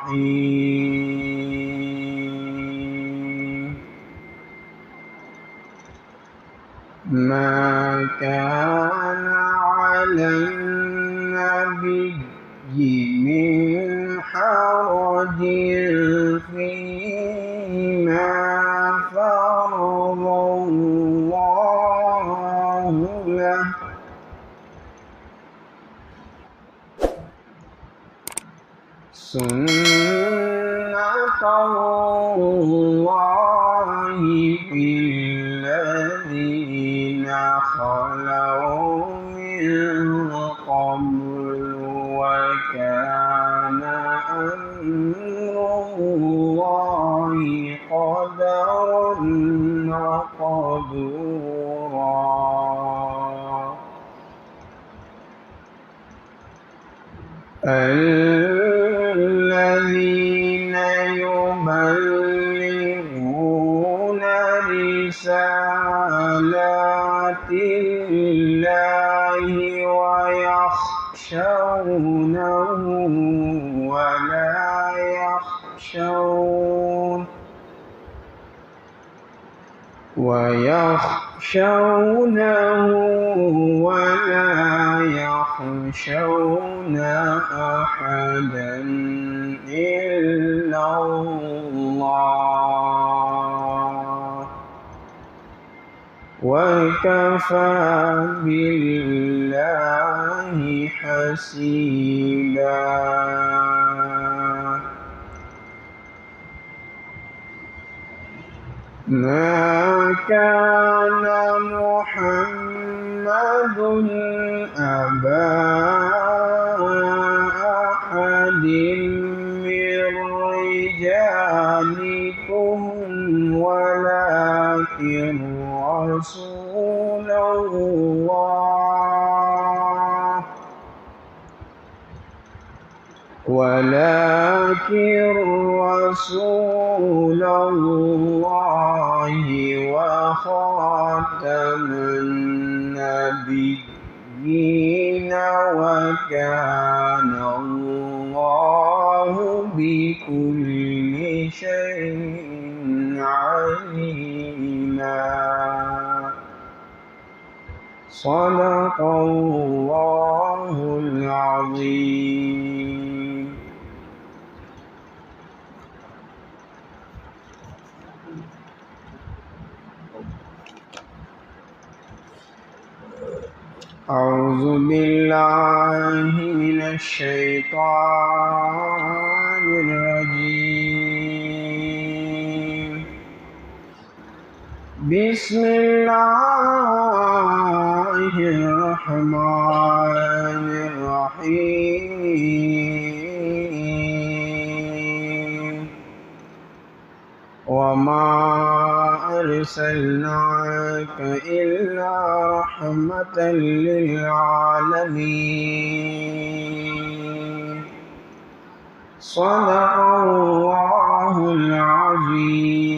الرحيم ما كان على النبي من حرج فيما فرض الله له سنة الله في الذين خلوا من قبل وكان أمر الله قدرا مقدورا الذين يبلغون رسالات الله ويخشونه ولا يخشون أحدا إلا الله وكفى بالله حسيبا ما كان محمد أبا أحد من رجالكم ولكن رسول الله وخاتم النبيين وكان الله بكل شيء عليما صدق الله العظيم. أعوذ بالله من الشيطان الرجيم بسم الله الرحمن الرحيم وما أرسلناك إلا رحمة للعالمين صدق الله العظيم.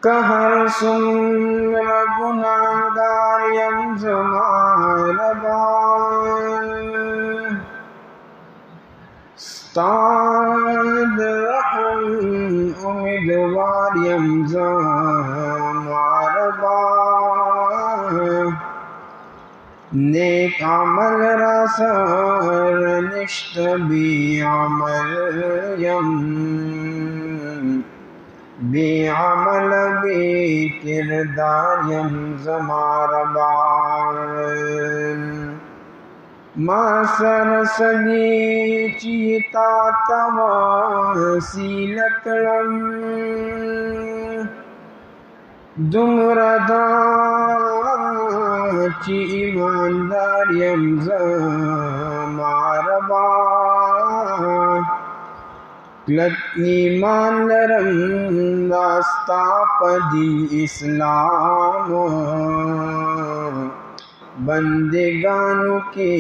كهر سن گناہگار یم زمان بان استاد رحم امیدوار یم زمان بان نیک عمل رسر نشت بی عمل یم بی عمل بی کردار یم زمار بان ما سر سگی چیتا تواسی لکلم دمردا چی ایماندار یم زمار بان لت ایمان لرم داستا پدی اسلام بندگانو کی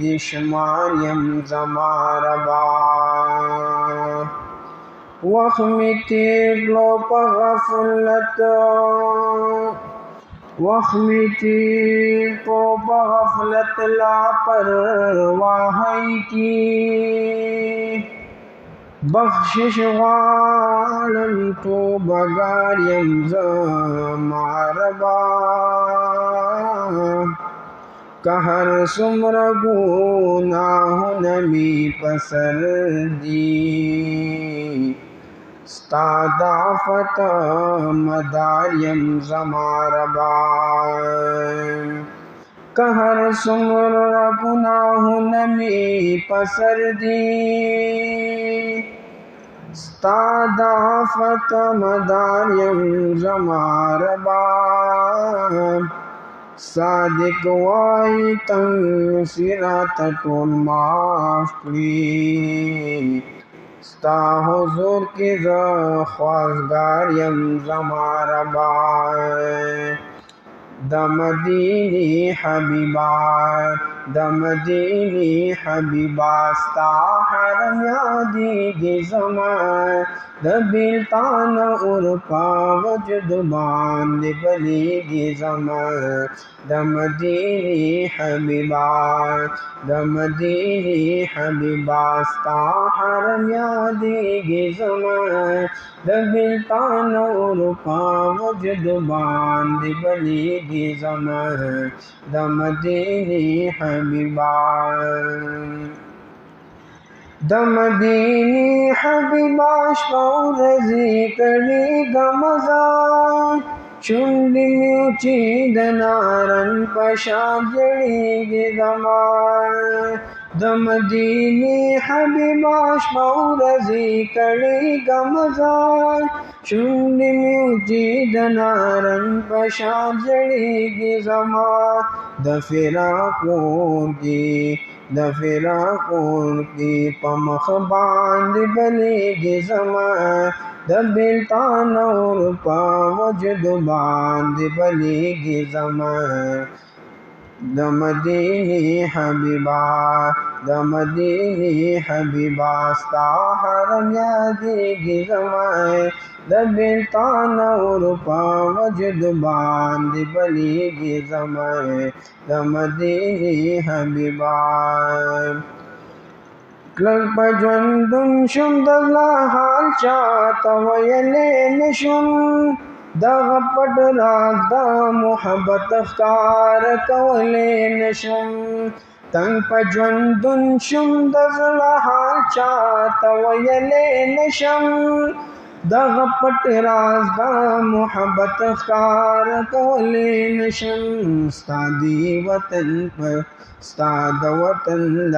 دشمار یم زمار بان وخمی تیرلو پا غفلت وخمتی کو بغفلت لاپرواہی کی بخشش غالم تو بگاریم زماربا کہر سمر گناہ نمی پسر دی استادافت مداریم زماربا کہر سمر گناہ نمی پسر دی استادافت مداریم زماربا صادق وائی تنگ سرات ٹول معاف کری ستا حضور کی خواستگاریم زماربا دمدینی حبیبا دمدینی حبیبا ستا حرم یادی گی زمان دبیلتان ارپا وجد باند بلی گی زمان دمدینی حبیبا دمدینی حبیبا ستا حرم یادی گی زمان دبیلتان ارپا وجد باند بلی گی زمان دمدینی حبیبا دمدینی حبیبا شپو رزی کری گمزان چنڈی میوچی دنارن پشا جڑی گی زمان دمدینی حبیبا شپو رزی کری گمزان چنڈی میوچی دنارن پشا جڑی گی زمان دفراقون کی پمخ باند بلی گی زمان دبیلتان اور پا وجد باند بلی گی زمان دمدینی حبیبا دمدینی حبیبا ستا حرم یادی گی زمان دبیلتان اور پا وجد باند بلی گی زمان دمدینی حبیبا کلک پجوندن شم دزلا حال چاہتا ویلے نشم دغ پٹ راز دا محبت اخکار کولے نشم تنگ پجوندن شم دزلا حال چاہتا ویلے نشم دغ پٹ راز دا محبت اخکار کولے نشم ستادی وطن پر ستاد وطن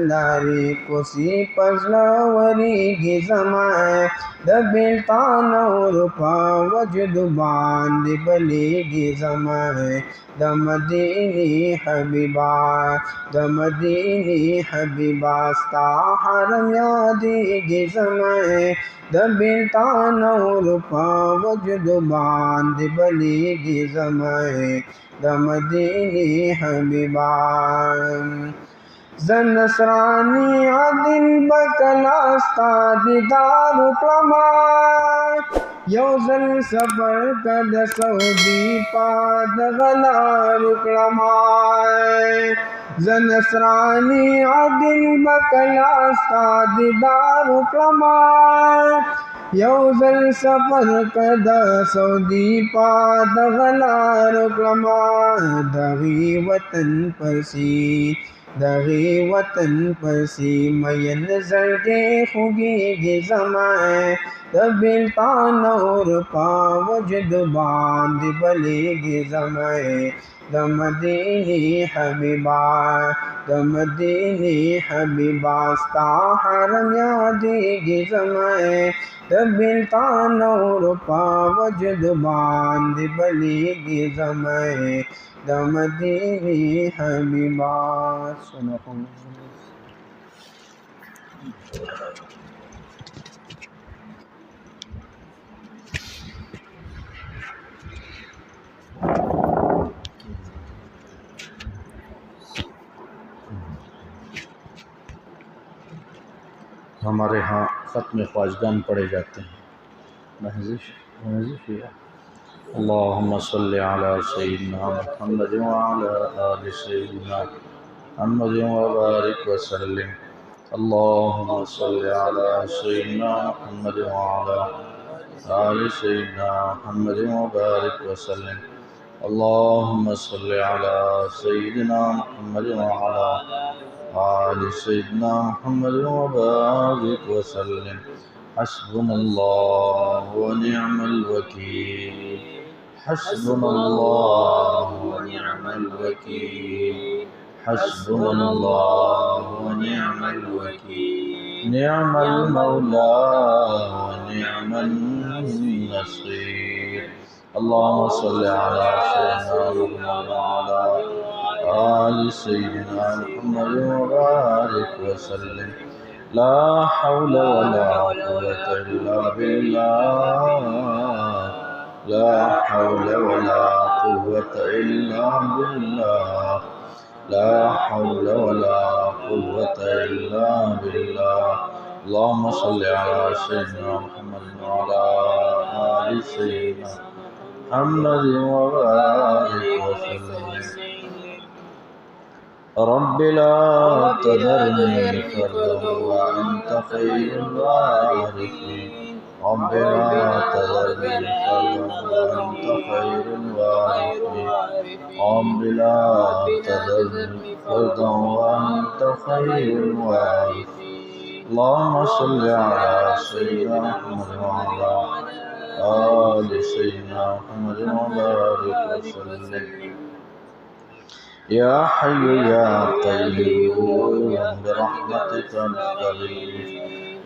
لاری کسی پزلوری گی زمان دبیلتان اور پا وجد باند بلی گی زمان دمدینی حبیبا دمدینی حبیبا ستا حرم یادی گی زمان دبیلتان اور پا وجد باند بلی گی زمان دمدینی حبیبا زن نصرانی عدل بکلاستا دیدار کلما یوزل سفر کد سعودی پاد غلار کلما زن نصرانی عدل بکلاستا دیدار کلما یوزل سفر کد سعودی پاد غلار کلما دغی وطن پرسی مین زرگے خوگی گی زمان دبیلتان اور پا وجد باند بلی گی زمان دمدینی حبیبا ستا حرم یادی گی زمان دبیلتان اور پا وجد باند بلی گی زمان دمدینی حبیبا ہمارے ہاں ختم خواجگان پڑھے جاتے ہیں. محض اللهم صل على سيدنا محمد وعلى آل سيدنا محمد وبارك وسلم. اللهم صل على سيدنا محمد وعلى آل سيدنا محمد وبارك وسلم. اللهم صل على سيدنا محمد وعلى آل سيدنا محمد وبارك وسلم. حسبنا الله ونعم الوكيل. حسبنا الله ونعم الوكيل. حسبنا الله ونعم الوكيل. نعم المولى ونعم النصير. اللهم صل على سيدنا محمد وعلى آل سيدنا محمد وبارك وسلم. لا حول ولا قوة إلا بالله. لا حول ولا قوة إلا بالله. لا حول ولا قوة إلا بالله. اللهم صل على سيدنا محمد وعلى آل سيدنا محمد وبارك وسلم. رب لا تذرني فردا وأنت خير الوارثين. رب لا تذرني فردا وأنت خير الوارثين. رب لا تذرني فردا وأنت خير الوارثين. اللهم صل على سيدنا محمد وعلى آل سيدنا محمد وبارك وسلم. يا حي يا قيوم برحمتك نستغيث.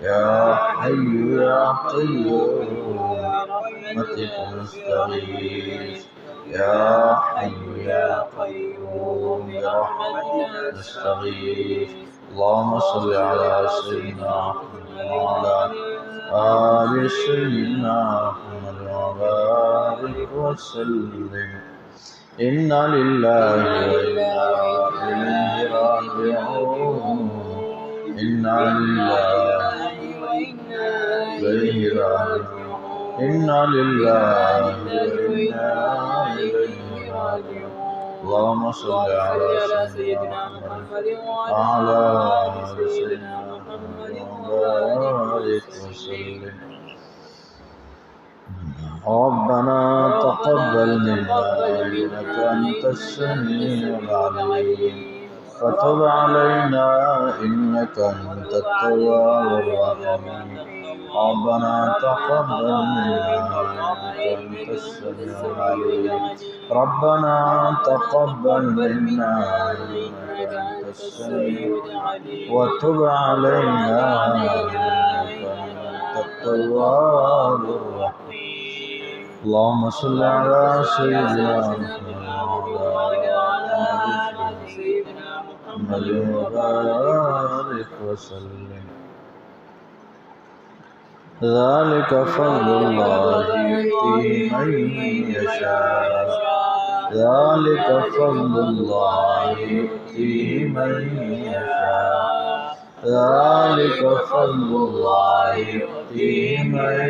يا حي يا قيوم برحمتك نستغيث. يا حي يا قيوم برحمتك نستغيث. اللهم صل على سيدنا محمد وعلى آل سيدنا محمد وبارك وسلم. إنا لله وإنا إليه راجعون. إنا لله وإنا إليه راجعون. إنا لله وإنا إليه راجعون. اللهم صل على سيدنا محمد وعلى آل سيدنا محمد وبارك وسلم. ربنا تقبل منا إنك أنت السميع العليم وتب علينا إنك أنت التواب الرحيم. ربنا تقبل منا إنك أنت السميع العليم. ربنا تقبل منا إنك أنت السميع العليم وتب علينا إنك أنت التواب الرحيم. اللهم صل على سيدنا محمد وعلى آل سيدنا محمد وبارك وسلم. ذلك فضل الله يؤتيه من يشاء. ذلك فضل الله يؤتيه من يشاء. ذلك فضل الله يؤتيه من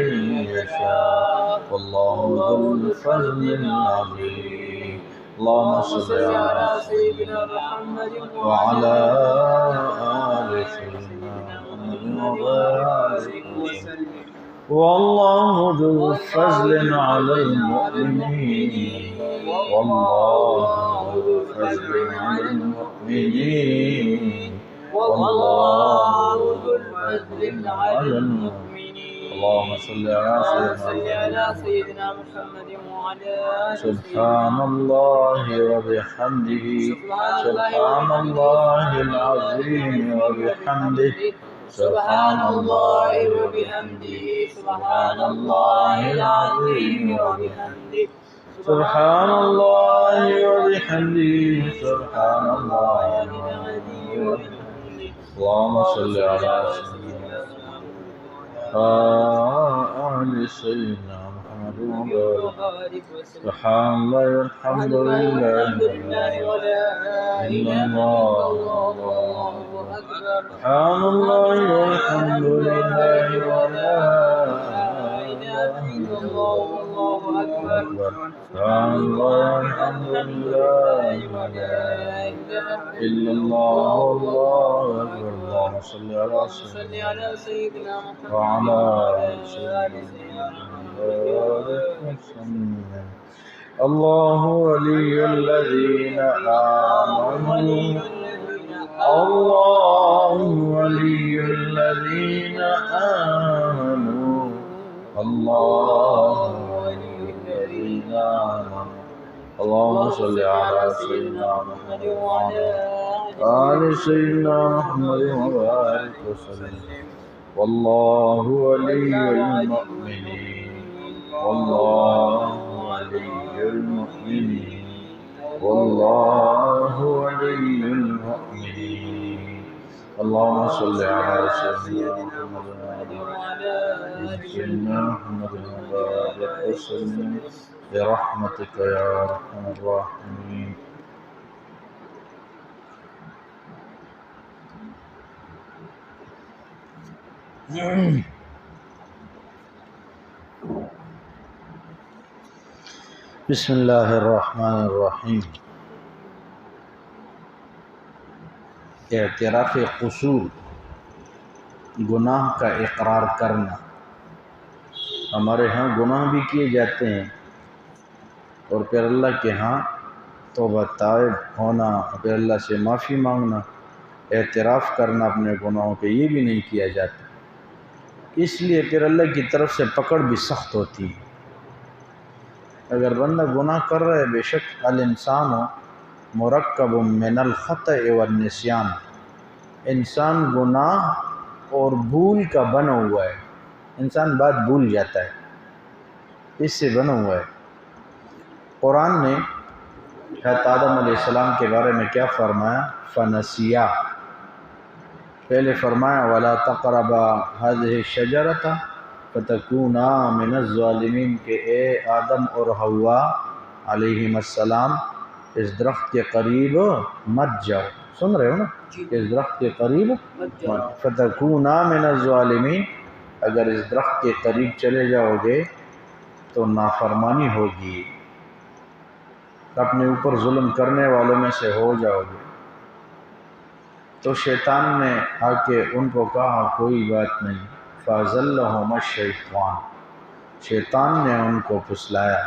يشاء. والله ذو الفضل العظيم. اللهم صل على سيدنا محمد وعلى آل سيدنا محمد وبارك وسلم. والله ذو الفضل على المؤمنين. والله ذو الفضل على المؤمنين. والله ذو الفضل على المؤمنين. اللهم صل على سيدنا محمد وعلى سبحان الله وبحمده. سبحان الله العظيم وبحمده. سبحان الله وبحمده. سبحان الله العظيم وبحمده. سبحان الله وبحمده. سبحان الله وبحمده. اللهم صل على سيدنا آل سيدنا محمد وبارك. سبحان الله والحمد لله ولا إلا الله. سبحان الله والحمد لله ولا إله إلا أكبر سبحان الله الحمد لله ولا إلا الله والله أكبر اللهم صل على سيدنا محمد وعلى آل سيدنا محمد. الله ولي الذين آمنوا الله ولي الذين آمنوا الله ولي الذين آمنوا. اللهم صل على سيدنا محمد وعلى آل سيدنا محمد وبارك وسلم. والله ولي المؤمنين والله ولي المؤمنين والله ولي المؤمنين. اللهم صل على سيدنا محمد وعلى آل سيدنا محمد وبارك وسلم برحمتك يا أرحم الراحمين. بسم اللہ الرحمن الرحیم. اعتراف قصور، گناہ کا اقرار کرنا. ہمارے ہاں گناہ بھی کیے جاتے ہیں اور پھر اللہ کے ہاں توبہ طائب ہونا، پھر اللہ سے معافی مانگنا، اعتراف کرنا اپنے گناہوں کے، یہ بھی نہیں کیا جاتا. اس لیے پھر اللہ کی طرف سے پکڑ بھی سخت ہوتی ہے. اگر بندہ گناہ کر رہا ہے، بے شک الانسان مرکب من الخطأ والنسیان، انسان گناہ اور بھول کا بنا ہوا ہے. انسان بات بھول جاتا ہے، اس سے بنا ہوا ہے. قرآن نے حضرت آدم علیہ السلام کے بارے میں کیا فرمایا؟ فنسیا. پہلے فرمایا وَلَا تَقْرَبَا هَذِهِ الشَّجَرَةَ فَتَكُونَا مِنَ الظَّالِمِينَ کہ اے آدم اور حوا علیہم السلام اس درخت کے قریب مت جاؤ. سن رہے ہو نا؟ اس درخت کے قریب فَتَكُونَا مِنَ الظَّالِمِينَ، اگر اس درخت کے قریب چلے جاؤ گے تو نافرمانی ہوگی، اپنے اوپر ظلم کرنے والوں میں سے ہو جاؤ گے. تو شیطان نے آ کے ان کو کہا کوئی بات نہیں، فَأَزَلَّهُمَا الشَّيْطَانُ، شیطان نے ان کو پھسلایا.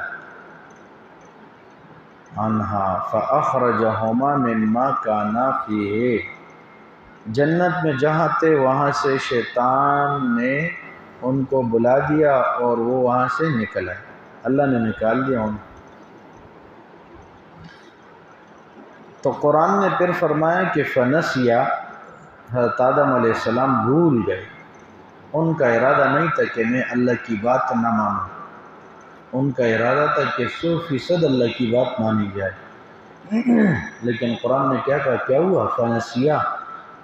عنہا فَأَخْرَجَهُمَا مِمَّا كَانَا فِيهِ، جنت میں جہاں تھے وہاں سے شیطان نے ان کو بلا دیا اور وہ وہاں سے نکل آئے. اللہ نے نکال دیا ان کو. تو قرآن نے پھر فرمایا کہ فنسیا، حضرت آدم علیہ السلام بھول گئے. ان کا ارادہ نہیں تھا کہ میں اللہ کی بات نہ مانوں، ان کا ارادہ تھا کہ 100% اللہ کی بات مانی جائے. لیکن قرآن نے کیا کہا؟ کیا ہوا؟ فنسیا،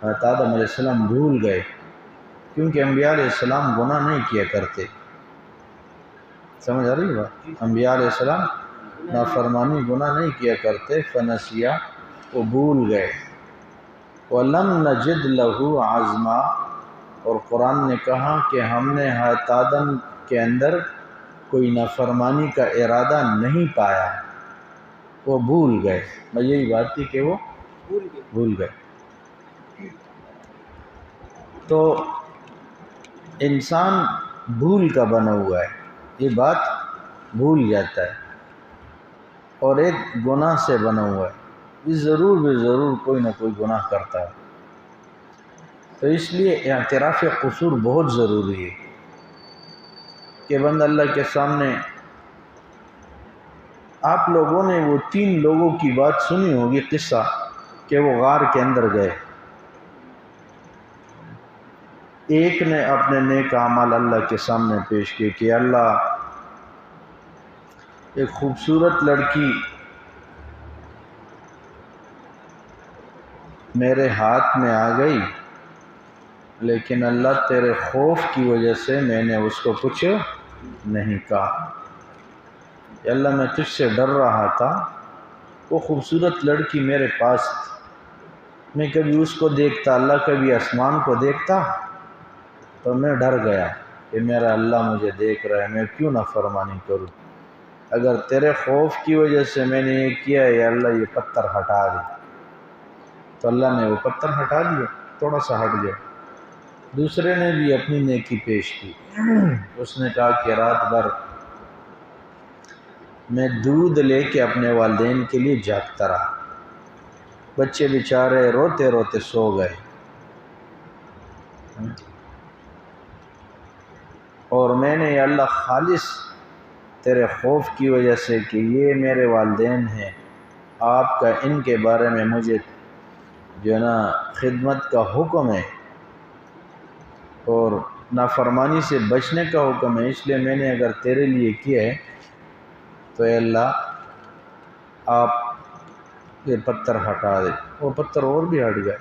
حضرت آدم علیہ السلام بھول گئے، کیونکہ انبیاء علیہ السلام گناہ نہیں کیا کرتے. سمجھ آ رہی بات؟ انبیاء علیہ السلام نافرمانی گناہ نہیں کیا کرتے. فنسیا، وہ بھول گئے. وَلَمْ نَجِدْ لَهُ عَزْمًا، اور قرآن نے کہا کہ ہم نے حضرت آدم کے اندر کوئی نافرمانی کا ارادہ نہیں پایا. وہ بھول گئے. میں یہی بات تھی کہ وہ بھول گئے. تو انسان بھول کا بنا ہوا ہے، یہ بات بھول جاتا ہے، اور ایک گناہ سے بنا ہوا ہے. ضرور بے ضرور کوئی نہ کوئی گناہ کرتا ہے. تو اس لیے اعتراف قصور بہت ضروری ہے کہ بندہ اللہ کے سامنے. آپ لوگوں نے وہ 3 لوگوں کی بات سنی ہوگی، قصہ کہ وہ غار کے اندر گئے. ایک نے اپنے نیک اعمال اللہ کے سامنے پیش کیے کہ اللہ، ایک خوبصورت لڑکی میرے ہاتھ میں آ گئی، لیکن اللہ تیرے خوف کی وجہ سے میں نے اس کو کچھ نہیں کہا. کہ اللہ میں تجھ سے ڈر رہا تھا، وہ خوبصورت لڑکی میرے پاس تھی، میں کبھی اس کو دیکھتا، اللہ کبھی آسمان کو دیکھتا تو میں ڈر گیا. کہ میرا اللہ مجھے دیکھ رہا ہے، میں کیوں نافرمانی کروں؟ اگر تیرے خوف کی وجہ سے میں نے یہ کیا ہے، یا اللہ یہ پتھر ہٹا دے، تو اللہ نے وہ پتھر ہٹا دیا، تھوڑا سا ہٹ گیا۔ دوسرے نے بھی اپنی نیکی پیش کی، اس نے کہا کہ رات بھر میں دودھ لے کے اپنے والدین کے لیے جاگتا رہا، بچے بیچارے روتے روتے سو گئے، اور میں نے یا اللہ خالص تیرے خوف کی وجہ سے کہ یہ میرے والدین ہیں، آپ کا ان کے بارے میں مجھے جو ہے نا خدمت کا حکم ہے اور نافرمانی سے بچنے کا حکم ہے، اس لیے میں نے اگر تیرے لیے کیا ہے تو اے اللہ آپ یہ پتھر ہٹا دے۔ وہ پتھر اور بھی ہٹ گئے۔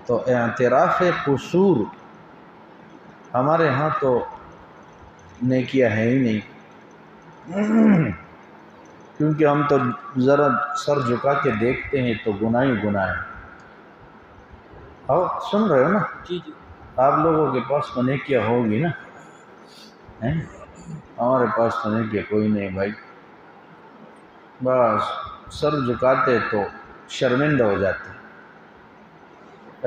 تو اعتراف قصور، ہمارے ہاں تو نیکیاں ہیں ہی نہیں، کیونکہ ہم تو ذرا سر جھکا کے دیکھتے ہیں تو گناہ ہی گناہ ہے۔ آپ سن رہے ہو نا؟ جی جی۔ آپ لوگوں کے پاس تو نیکیاں ہوگی نا، ہمارے پاس تو نیکیاں کوئی نہیں بھائی، بس سر جھکاتے تو شرمندہ ہو جاتے۔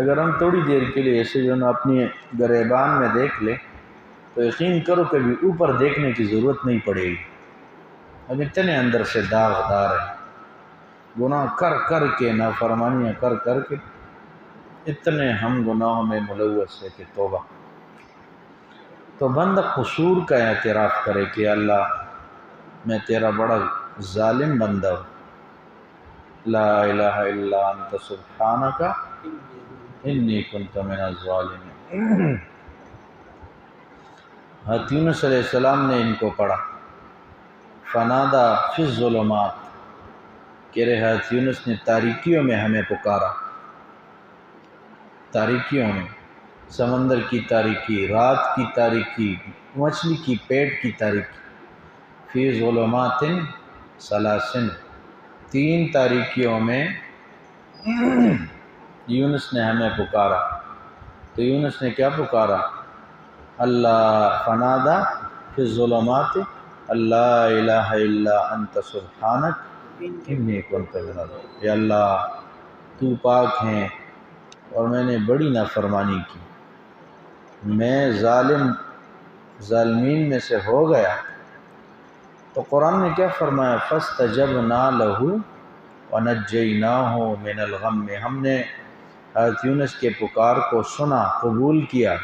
اگر ہم تھوڑی دیر کے لیے ایسے جو نا اپنی گریبان میں دیکھ لیں تو یقین کرو کبھی اوپر دیکھنے کی ضرورت نہیں پڑے گی۔ اب اتنے اندر سے داغدار ہیں، گناہ کر کر کے، نافرمانیاں کر کر کے اتنے ہم گناہوں میں ملوث ہے کہ توبہ۔ تو بندہ قصور کا اعتراف کرے کہ اللہ میں تیرا بڑا ظالم بندہ ہوں، لا الہ الا انت سبحانک انی کنت من الظالمین۔ حضرت یونس علیہ السلام نے ان کو پڑھا، فنادا فی الظلمات، کہ حضرت یونس نے تاریکیوں میں ہمیں پکارا، تاریکیوں میں، سمندر کی تاریکی، رات کی تاریکی، مچھلی کی پیٹ کی تاریکی، فی ظلمات ثلاثن، 3 تاریکیوں میں یونس نے ہمیں پکارا۔ تو یونس نے کیا پکارا؟ اللہ، فنادا فی الظلمات اللہ الہ الا انت سبحانک انی کنت من الظالمین، یا اللہ تو پاک ہیں اور میں نے بڑی نافرمانی کی، میں ظالمین میں سے ہو گیا۔ تو قرآن نے کیا فرمایا؟ فاستجبنا لہ ونجیناہ من الغم، ہم نے حضرت یونس کے پکار کو سنا، قبول کیا،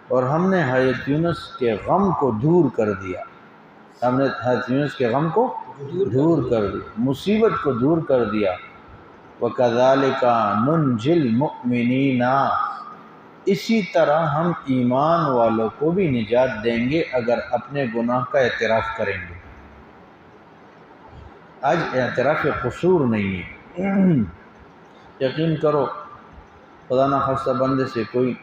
اور ہم نے حضرت یونس کے غم کو دور کر دیا، ہم نے حضرت یونس کے غم کو دور کر دیا، مصیبت کو دور کر دیا۔ وَكَذَلِكَ نُنْجِي الْمُؤْمِنِينَ، اسی طرح ہم ایمان والوں کو بھی نجات دیں گے اگر اپنے گناہ کا اعتراف کریں گے۔ آج اعتراف قصور نہیں ہے۔ یقین کرو خدا نخواستہ بندے سے کوئی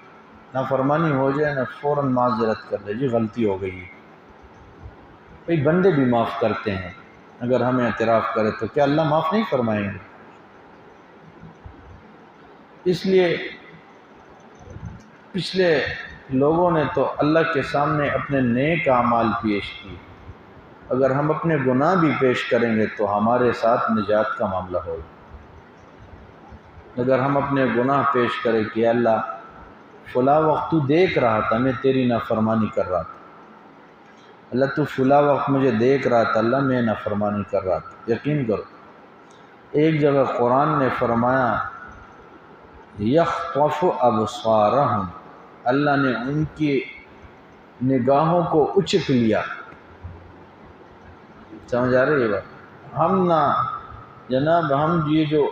نافرمانی ہو جائے نا، فوراً معذرت کر لے، جی غلطی ہو گئی ہے۔ بھئی بندے بھی معاف کرتے ہیں، اگر ہم اعتراف کریں تو کیا اللہ معاف نہیں فرمائیں گے؟ اس لیے پچھلے لوگوں نے تو اللہ کے سامنے اپنے نیک اعمال پیش کیے، اگر ہم اپنے گناہ بھی پیش کریں گے تو ہمارے ساتھ نجات کا معاملہ ہوگا۔ اگر ہم اپنے گناہ پیش کریں کہ اللہ فلاں وقت تو دیکھ رہا تھا میں تیری نافرمانی کر رہا تھا، اللہ تو فلاں وقت مجھے دیکھ رہا تھا، اللہ میں نافرمانی کر رہا تھا۔ یقین کرو ایک جگہ قرآن نے فرمایا یخطف ابصارہم، اللہ نے ان کی نگاہوں کو اچک لیا۔ سمجھ آ رہی ہے بات؟ ہم نہ جناب، ہم یہ جو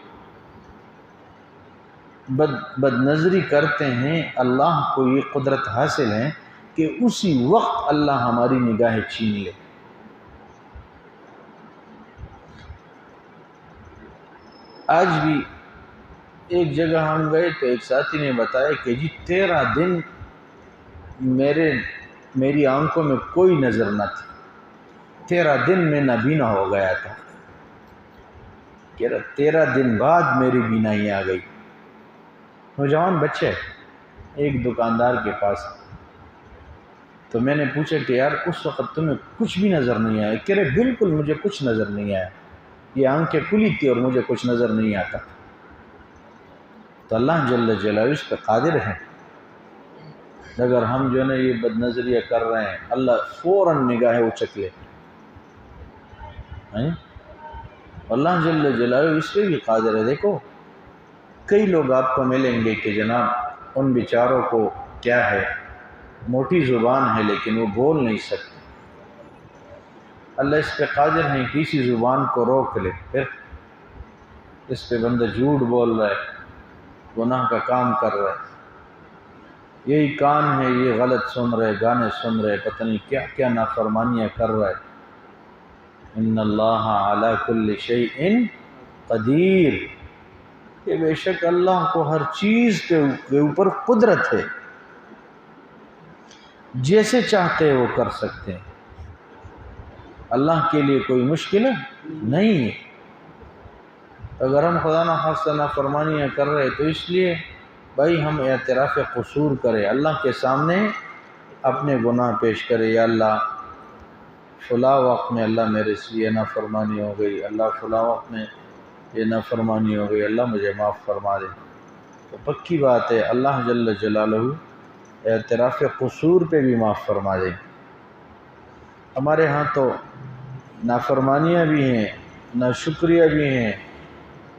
بد نظری کرتے ہیں، اللہ کو یہ قدرت حاصل ہے کہ اسی وقت اللہ ہماری نگاہیں چھین لے۔ آج بھی ایک جگہ ہم گئے تو ایک ساتھی نے بتایا کہ جی 13 دن میری آنکھوں میں کوئی نظر نہ تھی، 13 دن میں نابینا ہو گیا تھا، 13 دن بعد میری بینائی آ گئی۔ نوجوان بچے ایک دکاندار کے پاس، تو میں نے پوچھا کہ یار اس وقت تمہیں کچھ بھی نظر نہیں آیا؟ کہہ رہے بالکل مجھے کچھ نظر نہیں آیا، یہ آنکھیں کھلی تھی اور مجھے کچھ نظر نہیں آتا۔ تو اللہ جل جلالہ اس پہ قادر ہے۔ اگر ہم جو ہے نا یہ بد نظریہ کر رہے ہیں، اللہ فوراً نگاہیں اچک لے۔ اللہ جل جلالہ اس پہ بھی قادر ہے۔ دیکھو کئی لوگ آپ کو ملیں گے کہ جناب ان بیچاروں کو کیا ہے، موٹی زبان ہے لیکن وہ بول نہیں سکتے۔ اللہ اس پہ قادر ہے کہ اسی زبان کو روک لے، پھر اس پہ بندہ جھوٹ بول رہا ہے، گناہ کا کام کر رہا ہے۔ یہی کان ہے، یہ غلط سن رہے، گانے سن رہے، پتہ نہیں کیا کیا نافرمانیاں کر رہا ہے۔ ان اللہ علی کل شیء قدیر، کہ بے شک اللہ کو ہر چیز کے اوپر قدرت ہے، جیسے چاہتے وہ کر سکتے ہیں۔ اللہ کے لیے کوئی مشکل نہیں ہے۔ اگر ہم خدا نخواستہ نافرمانیاں کر رہے تو اس لیے بھائی ہم اعتراف قصور کریں، اللہ کے سامنے اپنے گناہ پیش کرے، یا اللہ فلاں وقت میں اللہ میرے سے یہ نافرمانی ہو گئی، اللہ فلاں وقت میں یہ نافرمانی ہو گئی، اللہ مجھے معاف فرما دے۔ تو پکی بات ہے اللہ جل جلالہ اعتراف قصور پہ بھی معاف فرما دے۔ ہمارے ہاں تو نافرمانیاں بھی ہیں، ناشکریہ بھی ہیں،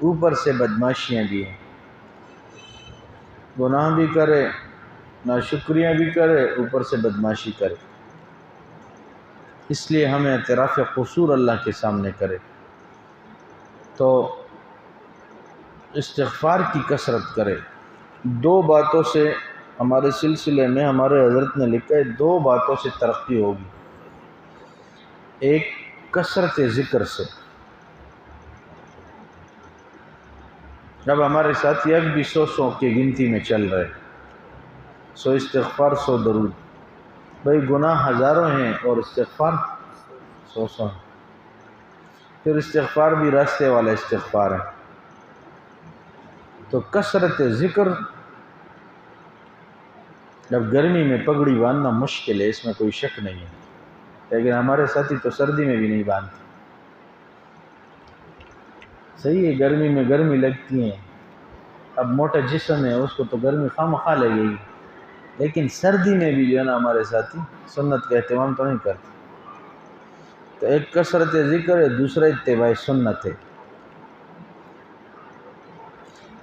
اوپر سے بدماشیاں بھی ہیں۔ گناہ بھی کرے، ناشکریہ بھی کرے، اوپر سے بدماشی کرے۔ اس لیے ہمیں اعتراف قصور اللہ کے سامنے کرے۔ تو استغفار کی کثرت کرے۔ دو باتوں سے ہمارے سلسلے میں ہمارے حضرت نے لکھا ہے، دو باتوں سے ترقی ہوگی۔ ایک کثرت ذکر سے۔ اب ہمارے ساتھی اب بھی 100 کی گنتی میں چل رہے، 100 استغفار 100 درود۔ بھائی گناہ ہزاروں ہیں اور استغفار 100 ہیں۔ پھر استغفار بھی راستے والا استغفار ہے۔ تو کثرت ذکر، جب گرمی میں پگڑی باندھنا مشکل ہے، اس میں کوئی شک نہیں ہے، لیکن ہمارے ساتھی تو سردی میں بھی نہیں باندھتے۔ صحیح ہے، گرمی میں گرمی لگتی ہیں، اب موٹا جسم ہے اس کو تو گرمی خواہ لگے گی، لیکن سردی میں بھی جو ہے نا ہمارے ساتھی سنت کا اہتمام تو نہیں کرتے۔ تو ایک کثرت ذکر ہے، دوسرا اتباع سنت ہے۔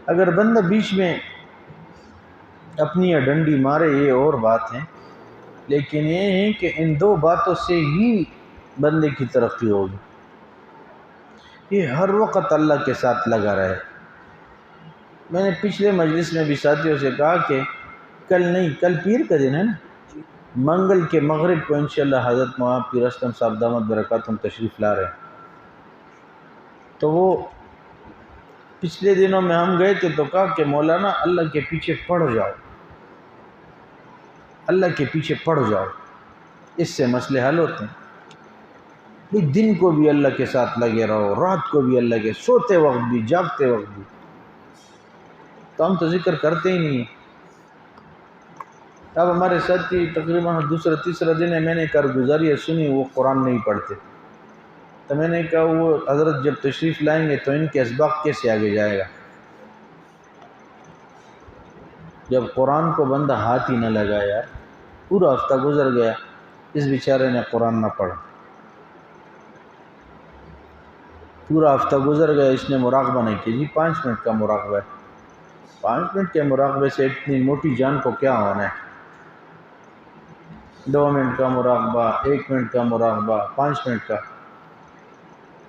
اگر بندہ بیچ میں اپنی ڈنڈی مارے یہ اور بات ہے، لیکن یہ ہے کہ ان دو باتوں سے ہی بندے کی ترقی ہوگی۔ یہ ہر وقت اللہ کے ساتھ لگا رہے۔ میں نے پچھلے مجلس میں بھی ساتھیوں سے کہا کہ کل نہیں، کل پیر کا دن ہے نا، منگل کے مغرب کو انشاءاللہ حضرت مولانا پیر اسلم صاحب دامت برکاتہم تشریف لا رہے ہیں۔ تو وہ پچھلے دنوں میں ہم گئے تھے تو کہا کہ مولانا اللہ کے پیچھے پڑ جاؤ، اللہ کے پیچھے پڑ جاؤ، اس سے مسئلے حل ہوتے ہیں۔ بھئی دن کو بھی اللہ کے ساتھ لگے رہو، رات کو بھی اللہ کے، سوتے وقت بھی، جاگتے وقت بھی۔ تو ہم تو ذکر کرتے ہی نہیں ہیں۔ اب ہمارے ساتھی تقریباً دوسرا تیسرا دن ہے، میں نے کارگزاری سنی وہ قرآن نہیں پڑھتے، تو میں نے کہا وہ حضرت جب تشریف لائیں گے تو ان کے اسباق کیسے آگے جائے گا؟ جب قرآن کو بندہ ہاتھ ہی نہ لگایا، پورا ہفتہ گزر گیا، اس بیچارے نے قرآن نہ پڑھا، پورا ہفتہ گزر گیا، اس نے مراقبہ نہیں کیا۔ جی 5 منٹ کا مراقبہ ہے، 5 منٹ کے مراقبے سے اتنی موٹی جان کو کیا ہونا ہے؟ 2 منٹ کا مراقبہ، 1 منٹ کا مراقبہ، 5 منٹ کا،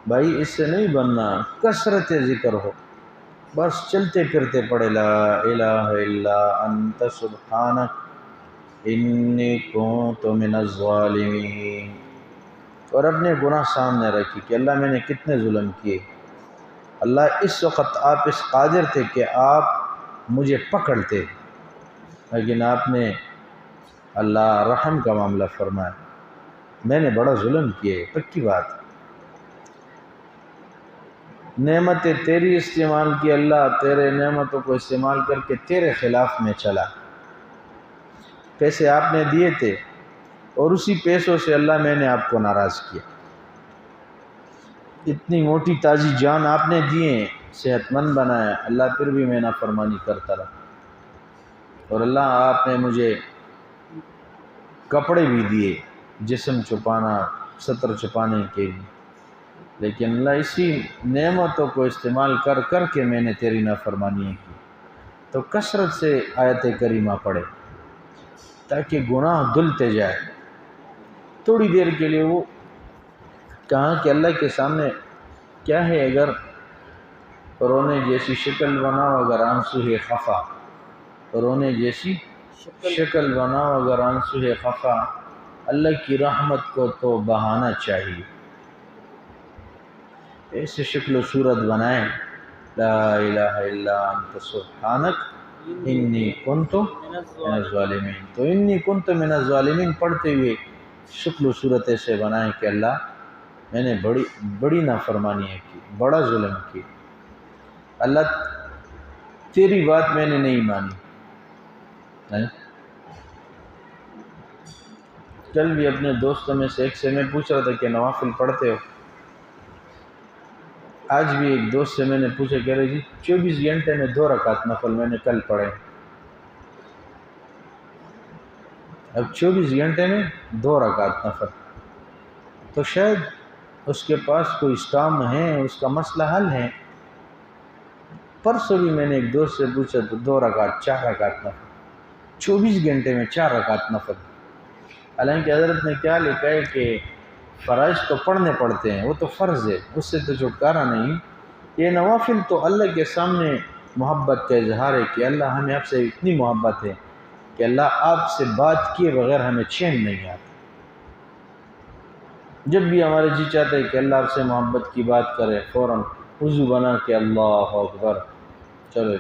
بھائی اس سے نہیں بننا۔ کثرت ذکر ہو، بس چلتے پھرتے پڑھے لا الہ الا انت سبحانک انی کنت من الظالمین، اور اپنے گناہ سامنے رکھی کہ اللہ میں نے کتنے ظلم کیے۔ اللہ اس وقت آپ اس قادر تھے کہ آپ مجھے پکڑتے، لیکن آپ نے اللہ رحم کا معاملہ فرمایا، میں نے بڑا ظلم کیے۔ پکی بات، نعمتیں تیری استعمال کی، اللہ تیرے نعمتوں کو استعمال کر کے تیرے خلاف میں چلا۔ پیسے آپ نے دیے تھے، اور اسی پیسوں سے اللہ میں نے آپ کو ناراض کیا. اتنی موٹی تازی جان آپ نے دیے، صحت مند بنایا، اللہ پھر بھی میں نافرمانی کرتا رہا. اور اللہ آپ نے مجھے کپڑے بھی دیے جسم چھپانا، ستر چھپانے کے لیے، لیکن اللہ اسی نعمتوں کو استعمال کر کر کے میں نے تیری نافرمانی کی. تو کثرت سے آیت کریمہ پڑھے تاکہ گناہ دھلتے جائے. تھوڑی دیر کے لیے وہ کہا کہ اللہ کے سامنے کیا ہے، اگر رونے جیسی شکل بناؤ اگر آنسو ہے خفا، رونے جیسی شکل بناؤ اگر آنسو ہے خفا، اللہ کی رحمت کو تو بہانا چاہیے. ایسے شکل و صورت بنائیں، لا الہ الا انت سبحانک انی کنت من الظالمین. تو انی کنت من الظالمین پڑھتے ہوئے شکل و صورت ایسے بنائیں کہ اللہ میں نے بڑی نافرمانیاں کی، بڑا ظلم کی، اللہ تیری بات میں نے نہیں مانی. کل بھی اپنے دوستوں میں سے ایک سے میں پوچھ رہا تھا کہ نوافل پڑھتے ہو؟ آج بھی ایک دوست سے میں نے پوچھا، کہہ رہے جی 24 گھنٹے میں 2 رکعت نفل میں نے کل پڑھے. اب 24 گھنٹے میں 2 رکعت نفل، تو شاید اس کے پاس کوئی اسٹام ہے، اس کا مسئلہ حل ہے. پرسوں بھی میں نے ایک دوست سے پوچھا تو 2 رکعت 4 رکعت نفل، 24 گھنٹے میں 4 رکعت نفل. حالانکہ حضرت نے کیا لکھا ہے کہ فرائض تو پڑھنے پڑتے ہیں، وہ تو فرض ہے، اس سے تو چھٹکارا نہیں. یہ نوافل تو اللہ کے سامنے محبت کا اظہار ہے کہ اللہ ہمیں آپ سے اتنی محبت ہے کہ اللہ آپ سے بات کیے بغیر ہمیں چین نہیں آتا. جب بھی ہمارے جی چاہتے ہے کہ اللہ آپ سے محبت کی بات کرے، فوراً وضو بنا کے اللہ اکبر چلو.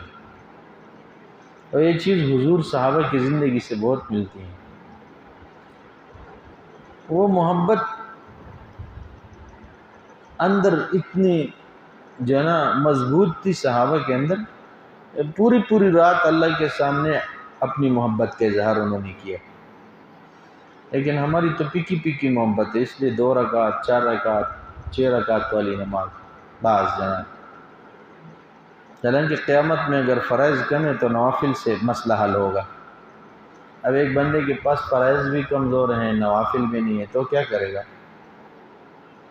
اور یہ چیز حضور صحابہ کی زندگی سے بہت ملتی ہے. وہ محبت اندر اتنی جو مضبوط تھی صحابہ کے اندر، پوری رات اللہ کے سامنے اپنی محبت کا اظہار انہوں نے کیا. لیکن ہماری تو پکی محبت ہے، اس لیے 2 رکعت 4 رکعت 6 رکعت والی نماز بعض جانا. حالانکہ قیامت میں اگر فرائض کم ہے تو نوافل سے مسئلہ حل ہوگا. اب ایک بندے کے پاس فرائض بھی کمزور ہیں، نوافل بھی نہیں ہے، تو کیا کرے گا؟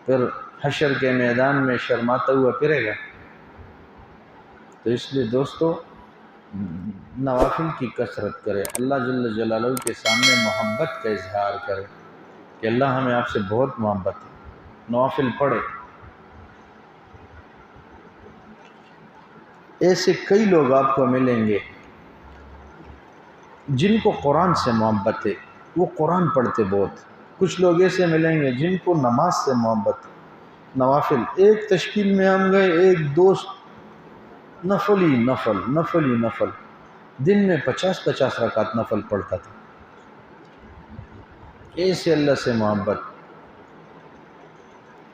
پھر حشر کے میدان میں شرماتا ہوا پھرے گا. تو اس لیے دوستو نوافل کی کثرت کرے، اللہ جل جلالہ کے سامنے محبت کا اظہار کرے کہ اللہ ہمیں آپ سے بہت محبت ہے. نوافل پڑھے. ایسے کئی لوگ آپ کو ملیں گے جن کو قرآن سے محبت ہے، وہ قرآن پڑھتے بہت. کچھ لوگ ایسے ملیں گے جن کو نماز سے محبت ہے، نوافل. ایک تشکیل میں ہم گئے، ایک دوست نفل ہی نفل دن میں 50 رکعت نفل پڑھتا تھا. ایسے اللہ سے محبت.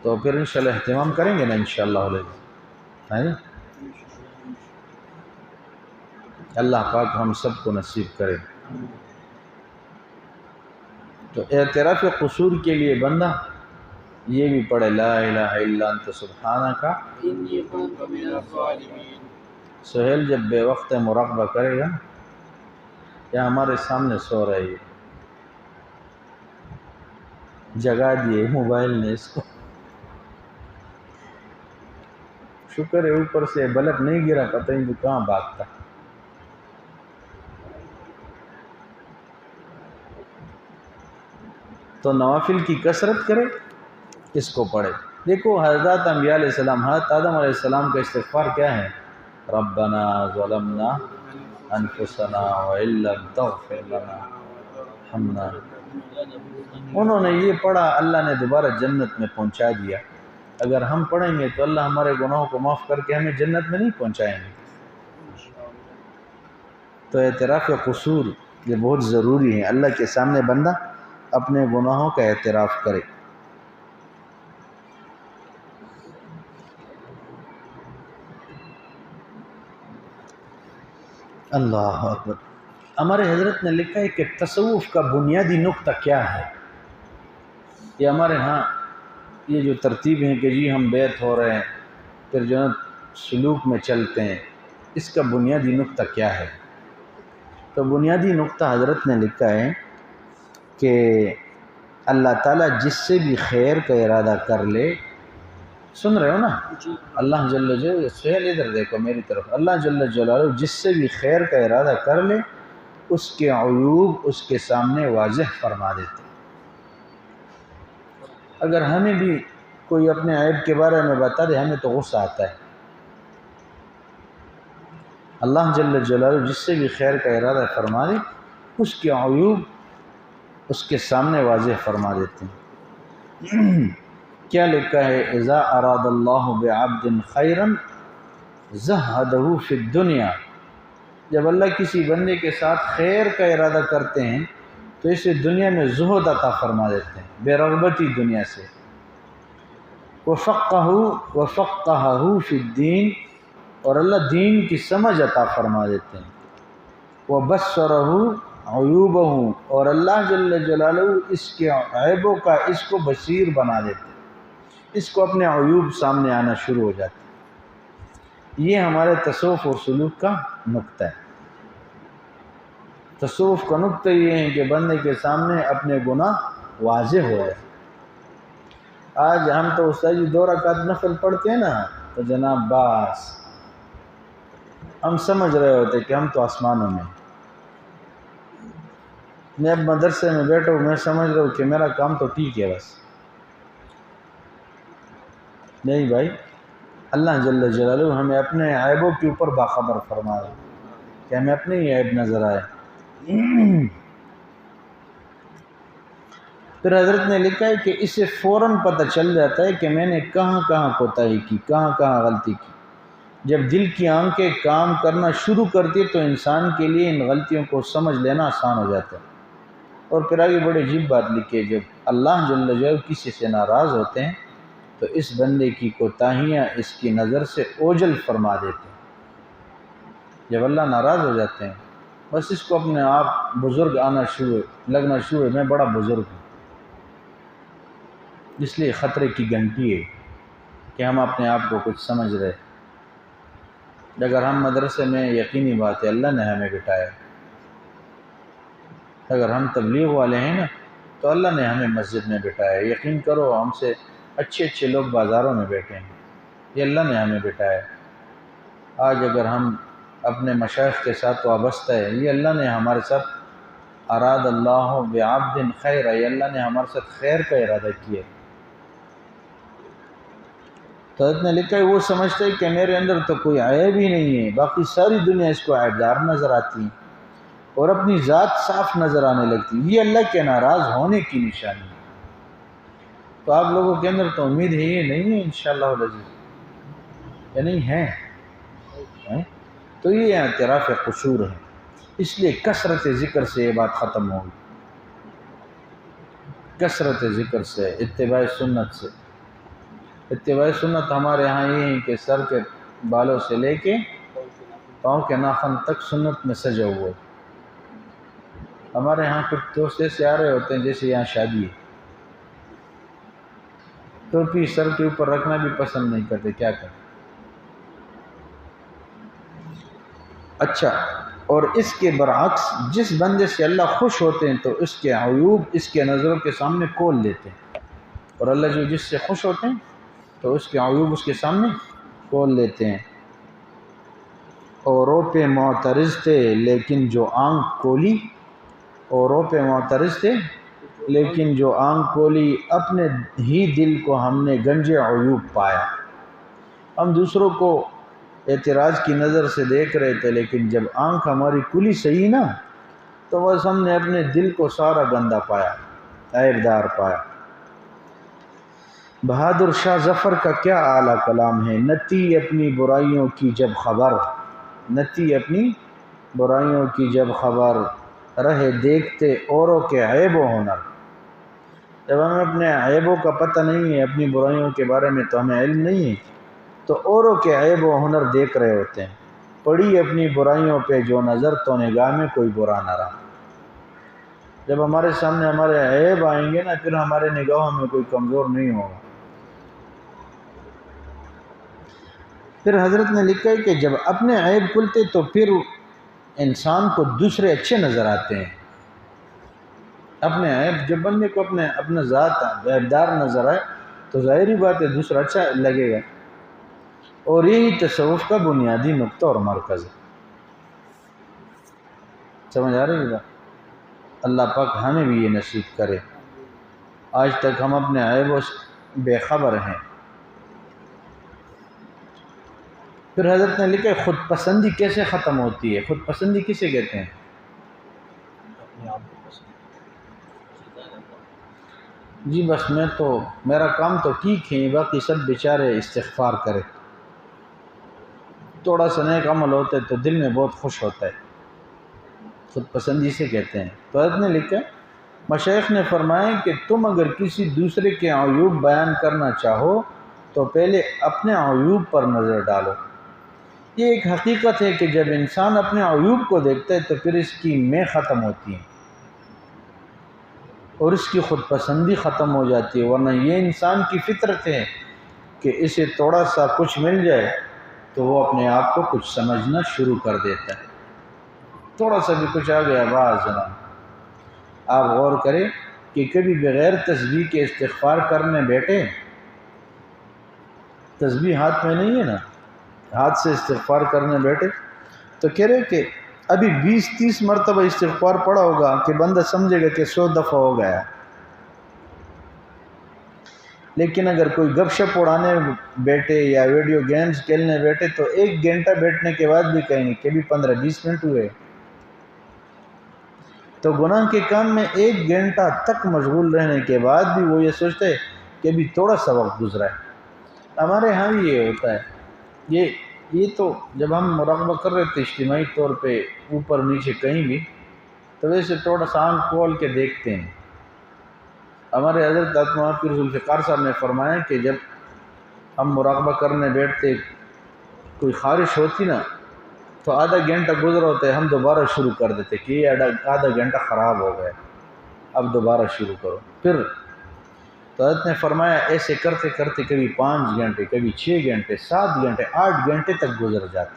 تو پھر انشاءاللہ اہتمام کریں گے نا انشاءاللہ علیہ. اللہ پاک ہم سب کو نصیب کرے. تو اعتراف قصور کے لیے بندہ یہ بھی پڑھے، لا الہ الا انت سبحانک انی کنت من الظالمین. سہیل جب بے وقت مراقبہ کرے گا یا ہمارے سامنے سو رہی ہے، جگا دیے موبائل نے اس کو، شکر ہے اوپر سے بلب نہیں گرا، پتہ نہیں تو کہاں بھاگتا. تو نوافل کی کثرت کرے، اس کو پڑھے. دیکھو حضرات انبیاء علیہ السلام، حضرت آدم علیہ السلام کا استغفار کیا ہے؟ ربنا ظلمنا انفسنا وان لم تغفر لنا وارحمنا. انہوں نے یہ پڑھا، اللہ نے دوبارہ جنت میں پہنچا دیا. اگر ہم پڑھیں گے تو اللہ ہمارے گناہوں کو معاف کر کے ہمیں جنت میں نہیں پہنچائیں گے. تو اعتراف قصور یہ بہت ضروری ہے. اللہ کے سامنے بندہ اپنے گناہوں کا اعتراف کرے. اللہ اکبر. ہمارے حضرت نے لکھا ہے کہ تصوف کا بنیادی نقطہ کیا ہے؟ یہ ہمارے ہاں یہ جو ترتیب ہے کہ جی ہم بیعت ہو رہے ہیں پھر جو ہے سلوک میں چلتے ہیں، اس کا بنیادی نقطہ کیا ہے؟ تو بنیادی نقطہ حضرت نے لکھا ہے کہ اللہ تعالیٰ جس سے بھی خیر کا ارادہ کر لے، سن رہے ہو نا؟ اللہ جل جلالہ، سہیل ادھر دیکھو میری طرف، اللہ جل جلالہ جس سے بھی خیر کا ارادہ کر لے اس کے عیوب اس کے سامنے واضح فرما دیتے۔ اگر ہمیں بھی کوئی اپنے عیب کے بارے میں بتا دے ہمیں تو غصہ آتا ہے۔ اللہ جل جلالہ جس سے بھی خیر کا ارادہ فرما دے اس کے عیوب اس کے سامنے واضح فرما دیتے ہیں۔ کیا لکھا ہے؟ اذا اراد اللہ بعبد خیرا زہدہ فی الدنیا، جب اللہ کسی بندے کے ساتھ خیر کا ارادہ کرتے ہیں تو اسے دنیا میں زہد عطا فرما دیتے ہیں، بے رغبتی دنیا سے۔ وفقہہ فی الدین، اور اللہ دین کی سمجھ عطا فرما دیتے ہیں۔ وبصرہ عیوبہ، اور اللہ جل جلالہ اس کے عیبوں کا اس کو بصیر بنا دیتے ہیں، اس کو اپنے عیوب سامنے آنا شروع ہو جاتے ہیں۔ یہ ہمارے تصوف اور سلوک کا نقطہ ہے۔ تصوف کا نقطہ یہ ہے کہ بندے کے سامنے اپنے گناہ واضح ہو جائے۔ آج ہم تو استاد جی 2 رکعت نفل پڑھتے ہیں نا تو جناب باس ہم سمجھ رہے ہوتے کہ ہم تو آسمانوں میں، میں اب مدرسے میں بیٹھا ہوں، میں سمجھ رہا ہوں کہ میرا کام تو ٹھیک ہے بس۔ نہیں بھائی، اللہ جل جلالہ ہمیں اپنے عیبوں کے اوپر باخبر فرما رہا کہ ہمیں اپنے ہی عیب نظر آئے۔ پھر حضرت نے لکھا ہے کہ اسے فوراً پتہ چل جاتا ہے کہ میں نے کہاں کہاں کوتاہی کی، کہاں کہاں غلطی کی۔ جب دل کی آنکھیں کام کرنا شروع کرتی تو انسان کے لیے ان غلطیوں کو سمجھ لینا آسان ہو جاتا ہے۔ اور پھر آگے بڑے عجیب بات لکھی ہے، جب اللہ جل جلالہ کسی سے ناراض ہوتے ہیں تو اس بندے کی کوتاہیاں اس کی نظر سے اوجھل فرما دیتے ہیں۔ جب اللہ ناراض ہو جاتے ہیں بس اس کو اپنے آپ بزرگ لگنا شروع ہے، میں بڑا بزرگ ہوں۔ اس لیے خطرے کی گھنٹی ہے کہ ہم اپنے آپ کو کچھ سمجھ رہے۔ اگر ہم مدرسے میں، یقینی بات ہے اللہ نے ہمیں بٹھایا، اگر ہم تبلیغ والے ہیں نا تو اللہ نے ہمیں مسجد میں بٹھایا۔ یقین کرو ہم سے اچھے اچھے لوگ بازاروں میں بیٹھے ہیں، یہ اللہ نے ہمیں بٹھایا۔ آج اگر ہم اپنے مشائخ کے ساتھ وابستہ ہے، یہ اللہ نے ہمارے ساتھ اراد اللہ بعبد خیر، یہ اللہ نے ہمارے ساتھ خیر کا ارادہ کیا۔ تو حضرت نے لکھا ہے وہ سمجھتا ہے کہ میرے اندر تو کوئی عیب ہی نہیں ہے، باقی ساری دنیا اس کو عیبدار نظر آتی ہے اور اپنی ذات صاف نظر آنے لگتی ہے۔ یہ اللہ کے ناراض ہونے کی نشانی ہے۔ تو آپ لوگوں کے اندر تو امید ہے یہ نہیں ہے انشاءاللہ العزیز، یا نہیں ہے؟ تو یہ اعتراف قصور ہے۔ اس لیے کثرت ذکر سے یہ بات ختم ہوگی، کثرت ذکر سے، اتباع سنت سے۔ اتباع سنت ہمارے ہاں یہ ہے کہ سر کے بالوں سے لے کے پاؤں کے ناخن تک سنت میں سجا ہوا ہے۔ ہمارے ہاں کچھ دوست ایسے آ رہے ہوتے ہیں جیسے یہاں شادی ہے، ٹوپی سر کے اوپر رکھنا بھی پسند نہیں کرتے، کیا کریں۔ اچھا، اور اس کے برعکس جس بندے سے اللہ خوش ہوتے ہیں تو اس کے عیوب اس کے نظروں کے سامنے کھول لیتے ہیں، اور اللہ جو جس سے خوش ہوتے ہیں تو اس کے عیوب اس کے سامنے کھول لیتے ہیں۔ اوروں پہ معترض تھے لیکن جو آنکھ کھولی، اوروں پہ معترض تھے لیکن جو آنکھ کھولی، اپنے ہی دل کو ہم نے گنج عیوب پایا۔ ہم دوسروں کو اعتراض کی نظر سے دیکھ رہے تھے لیکن جب آنکھ ہماری کھلی صحیح نا تو بس ہم نے اپنے دل کو سارا گندہ پایا، عیبدار پایا۔ بہادر شاہ ظفر کا کیا اعلیٰ کلام ہے، نتی اپنی برائیوں کی جب خبر، نتی اپنی برائیوں کی جب خبر، رہے دیکھتے اوروں کے عیب و ہنر۔ جب ہمیں اپنے عیبوں کا پتہ نہیں ہے، اپنی برائیوں کے بارے میں تو ہمیں علم نہیں ہے، تو اوروں کے عیب و ہنر دیکھ رہے ہوتے ہیں۔ پڑی اپنی برائیوں پہ جو نظر تو نگاہ میں کوئی برا نہ رہا۔ جب ہمارے سامنے ہمارے عیب آئیں گے نا، پھر ہمارے نگاہوں میں کوئی کمزور نہیں ہوگا۔ پھر حضرت نے لکھا ہے کہ جب اپنے عیب کھلتے تو پھر انسان کو دوسرے اچھے نظر آتے ہیں۔ اپنے عیب، جب بندے کو اپنا ذات عیبدار نظر آئے تو ظاہری بات ہے دوسرا اچھا لگے گا، اور یہی تصوف کا بنیادی نقطہ اور مرکز ہے۔ سمجھ آ رہی ہے بات؟ اللہ پاک ہمیں بھی یہ نصیب کرے۔ آج تک ہم اپنے عیب سے بے خبر ہیں۔ پھر حضرت نے لکھا خود پسندی کیسے ختم ہوتی ہے؟ خود پسندی کسے کہتے ہیں؟ جی بس میرا کام تو ٹھیک ہے، باقی سب بیچارے استغفار کرے۔ تھوڑا سا نیک عمل ہوتا ہے تو دل میں بہت خوش ہوتا ہے، خود پسندی سے کہتے ہیں۔ تو حضرت نے لکھا مشائخ نے فرمایا کہ تم اگر کسی دوسرے کے عیوب بیان کرنا چاہو تو پہلے اپنے عیوب پر نظر ڈالو۔ یہ ایک حقیقت ہے کہ جب انسان اپنے عیوب کو دیکھتا ہے تو پھر اس کی میں ختم ہوتی ہے اور اس کی خود پسندی ختم ہو جاتی ہے، ورنہ یہ انسان کی فطرت ہے کہ اسے تھوڑا سا کچھ مل جائے تو وہ اپنے آپ کو کچھ سمجھنا شروع کر دیتا ہے۔ تھوڑا سا بھی کچھ آ گیا باز جناب۔ آپ غور کریں کہ کبھی بغیر تسبیح کے استغفار کرنے بیٹھے، تسبیح ہاتھ میں نہیں ہے نا، ہاتھ سے استغفار کرنے بیٹھے تو کہہ رہے کہ ابھی 20-30 مرتبہ استغفار پڑا ہوگا کہ بندہ سمجھے گا کہ 100 دفعہ ہو گیا۔ لیکن اگر کوئی گپ شپ اڑانے بیٹھے یا ویڈیو گیمز کھیلنے بیٹھے تو 1 گھنٹہ بیٹھنے کے بعد بھی کہیں گے کہ بھی 15-20 منٹ ہوئے۔ تو گناہ کے کام میں 1 گھنٹہ تک مشغول رہنے کے بعد بھی وہ یہ سوچتے کہ بھی تھوڑا سا وقت گزرا ہے۔ ہمارے ہاں بھی یہ ہوتا ہے۔ یہ تو جب ہم مراقبہ کر رہے تھے اجتماعی طور پہ اوپر نیچے کہیں بھی، تو ویسے تھوڑا سا آنکھ کھول کے دیکھتے ہیں۔ ہمارے حضرت پیر ذوالفقار صاحب نے فرمایا کہ جب ہم مراقبہ کرنے بیٹھتے، کوئی خارش ہوتی نا تو آدھا گھنٹہ گزرا ہوتا ہے، ہم دوبارہ شروع کر دیتے کہ یہ آدھا گھنٹہ خراب ہو گیا، اب دوبارہ شروع کرو۔ پھر تو حضرت نے فرمایا ایسے کرتے کرتے کبھی 5 گھنٹے، کبھی 6 گھنٹے، 7 گھنٹے، 8 گھنٹے تک گزر جاتے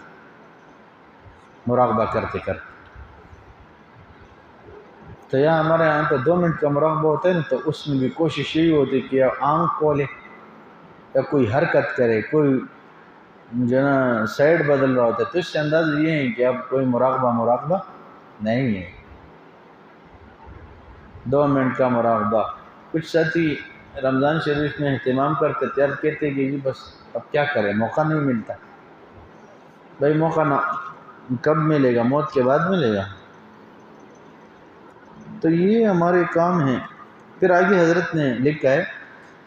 مراقبہ کرتے کرتے۔ تو یہاں ہمارے یہاں تو 2 منٹ کا مراقبہ ہوتا ہے نا، تو اس میں بھی کوشش یہی ہوتی کہ آنکھ کھولے یا کوئی حرکت کرے، کوئی جو نا سائڈ بدل رہا ہوتا ہے، تو اس سے انداز یہ ہے کہ اب کوئی مراقبہ نہیں ہے۔ 2 منٹ کا مراقبہ۔ کچھ ساتھی رمضان شریف میں اہتمام کرتے تھے، اب کہتے کہ جی بس اب کیا کریں، موقع نہیں ملتا۔ بھائی موقع نہ کب ملے گا؟ موت کے بعد ملے گا۔ تو یہ ہمارے کام ہیں۔ پھر آگے حضرت نے لکھا ہے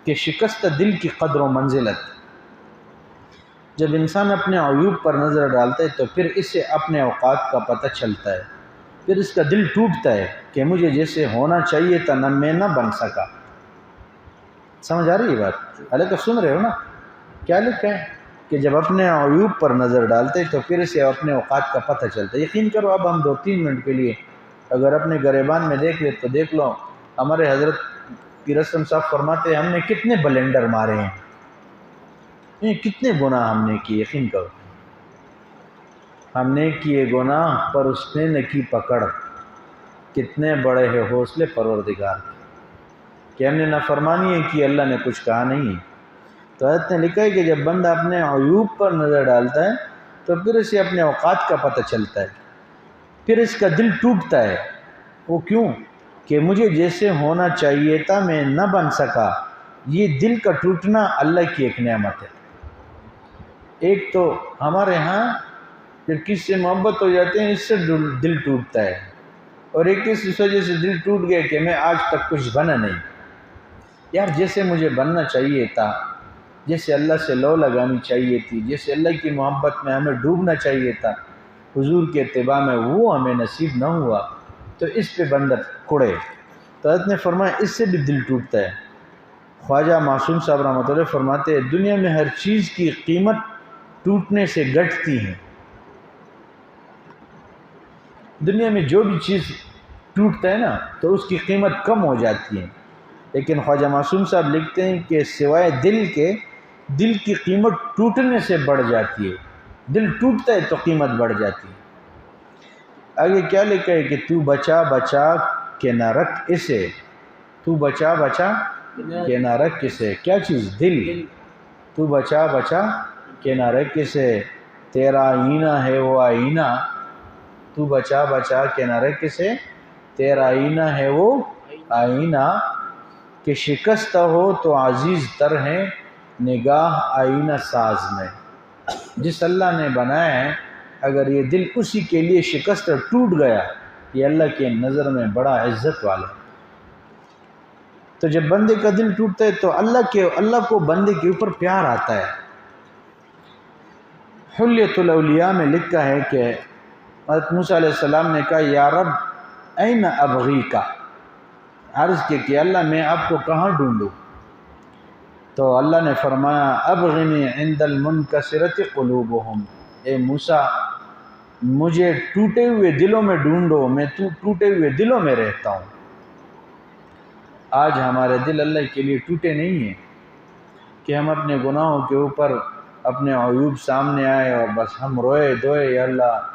کہ شکستہ دل کی قدر و منزلت۔ جب انسان اپنے عیوب پر نظر ڈالتا ہے تو پھر اسے اپنے اوقات کا پتہ چلتا ہے، پھر اس کا دل ٹوٹتا ہے کہ مجھے جیسے ہونا چاہیے تھا نہ میں نہ بن سکا۔ سمجھ آ رہی ہے بات؟ حالانکہ سن رہے ہو نا کیا لکھا ہے کہ جب اپنے عیوب پر نظر ڈالتے ہیں تو پھر اسے اپنے اوقات کا پتہ چلتا ہے۔ یقین کرو اب ہم 2-3 منٹ کے لیے اگر اپنے گریبان میں دیکھ لیں تو دیکھ لو ہمارے حضرت پیر اسلم صاحب فرماتے ہیں ہم نے کتنے بلینڈر مارے ہیں، کتنے گناہ ہم نے کیے۔ یقین کرو ہم نے کیے گناہ پر اس نے نہ کی پکڑ، کتنے بڑے ہیں حوصلے پروردگار کہ ہم نے نافرمانی کی، اللہ نے کچھ کہا نہیں۔ تو حضرت نے لکھا ہے کہ جب بندہ اپنے عیوب پر نظر ڈالتا ہے تو پھر اسے اپنے اوقات کا پتہ چلتا ہے، پھر اس کا دل ٹوٹتا ہے۔ وہ کیوں؟ کہ مجھے جیسے ہونا چاہیے تھا میں نہ بن سکا۔ یہ دل کا ٹوٹنا اللہ کی ایک نعمت ہے۔ ایک تو ہمارے ہاں جب کس سے محبت ہو جاتے ہیں اس سے دل ٹوٹتا ہے، اور ایک اس وجہ سے دل ٹوٹ گیا کہ میں آج تک کچھ بنا نہیں، یار جیسے مجھے بننا چاہیے تھا، جیسے اللہ سے لو لگانی چاہیے تھی، جیسے اللہ کی محبت میں ہمیں ڈوبنا چاہیے تھا، حضور کے اتباع میں، وہ ہمیں نصیب نہ ہوا، تو اس پہ بندہ کڑے۔ تو حضرت نے فرمایا اس سے بھی دل ٹوٹتا ہے۔ خواجہ معصوم صاحب رحمۃ اللہ فرماتے ہیں دنیا میں ہر چیز کی قیمت ٹوٹنے سے گھٹتی ہے۔ دنیا میں جو بھی چیز ٹوٹتا ہے نا تو اس کی قیمت کم ہو جاتی ہے، لیکن خواجہ معصوم صاحب لکھتے ہیں کہ سوائے دل کے، دل کی قیمت ٹوٹنے سے بڑھ جاتی ہے، دل ٹوٹتا ہے تو قیمت بڑھ جاتی ہے۔ آگے کیا لکھا ہے کہ تو بچا بچا کہ نہ رکھ اسے، تو بچا بچا کہ نہ رکھ اسے، کیا چیز؟ دل۔ تو بچا بچا کہ نہ رکھ اسے، تیرا آئینہ ہے وہ آئینہ، تو بچا بچا کہ نہ رکھ اسے، تیرا آئینہ ہے وہ آئینہ، کہ شکست ہو تو عزیز تر ہے نگاہ آئینہ ساز میں۔ جس اللہ نے بنایا ہے اگر یہ دل اسی کے لیے شکست اور ٹوٹ گیا، یہ اللہ کے نظر میں بڑا عزت والا ہے۔ تو جب بندے کا دل ٹوٹتا ہے تو اللہ کو بندے کے اوپر پیار آتا ہے۔ حلیۃ الاولیاء میں لکھا ہے کہ حضرت موسیٰ علیہ السلام نے کہا یا رب این ابغیکا، عرض کی کہ اللہ میں آپ کو کہاں ڈھونڈوں؟ تو اللہ نے فرمایا ابغنی عند المنکسرۃ قلوبہم، اے موسیٰ مجھے ٹوٹے ہوئے دلوں میں ڈھونڈو، میں ٹوٹے ہوئے دلوں میں رہتا ہوں۔ آج ہمارے دل اللہ کے لیے ٹوٹے نہیں ہیں کہ ہم اپنے گناہوں کے اوپر اپنے عیوب سامنے آئے اور بس ہم روئے دھوئے، یا اللہ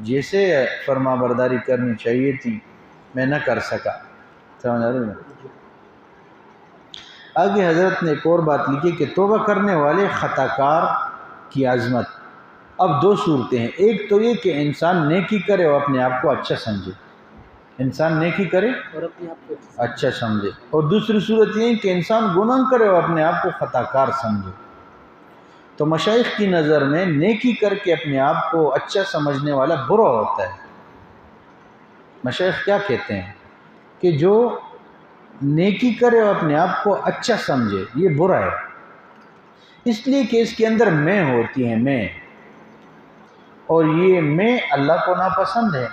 جیسے فرما برداری کرنی چاہیے تھی میں نہ کر سکا۔ سمجھ آ رہی ہے؟ آگے حضرت نے ایک اور بات لکھی کہ توبہ کرنے والے خطا کار کی عظمت۔ اب دو صورتیں ہیں، ایک تو یہ کہ انسان نیکی کرے اور اپنے آپ کو اچھا سمجھے، انسان نیکی کرے اور اپنے آپ کو اچھا سمجھے، اور دوسری صورت یہ ہے کہ انسان گناہ کرے اور اپنے آپ کو خطا کار سمجھے۔ تو مشائخ کی نظر میں نیکی کر کے اپنے آپ کو اچھا سمجھنے والا برا ہوتا ہے۔ مشائخ کیا کہتے ہیں کہ جو نیکی کرے اور اپنے آپ کو اچھا سمجھے یہ برا ہے، اس لیے کہ اس کے اندر میں ہوتی ہے، میں، اور یہ میں اللہ کو ناپسند ہے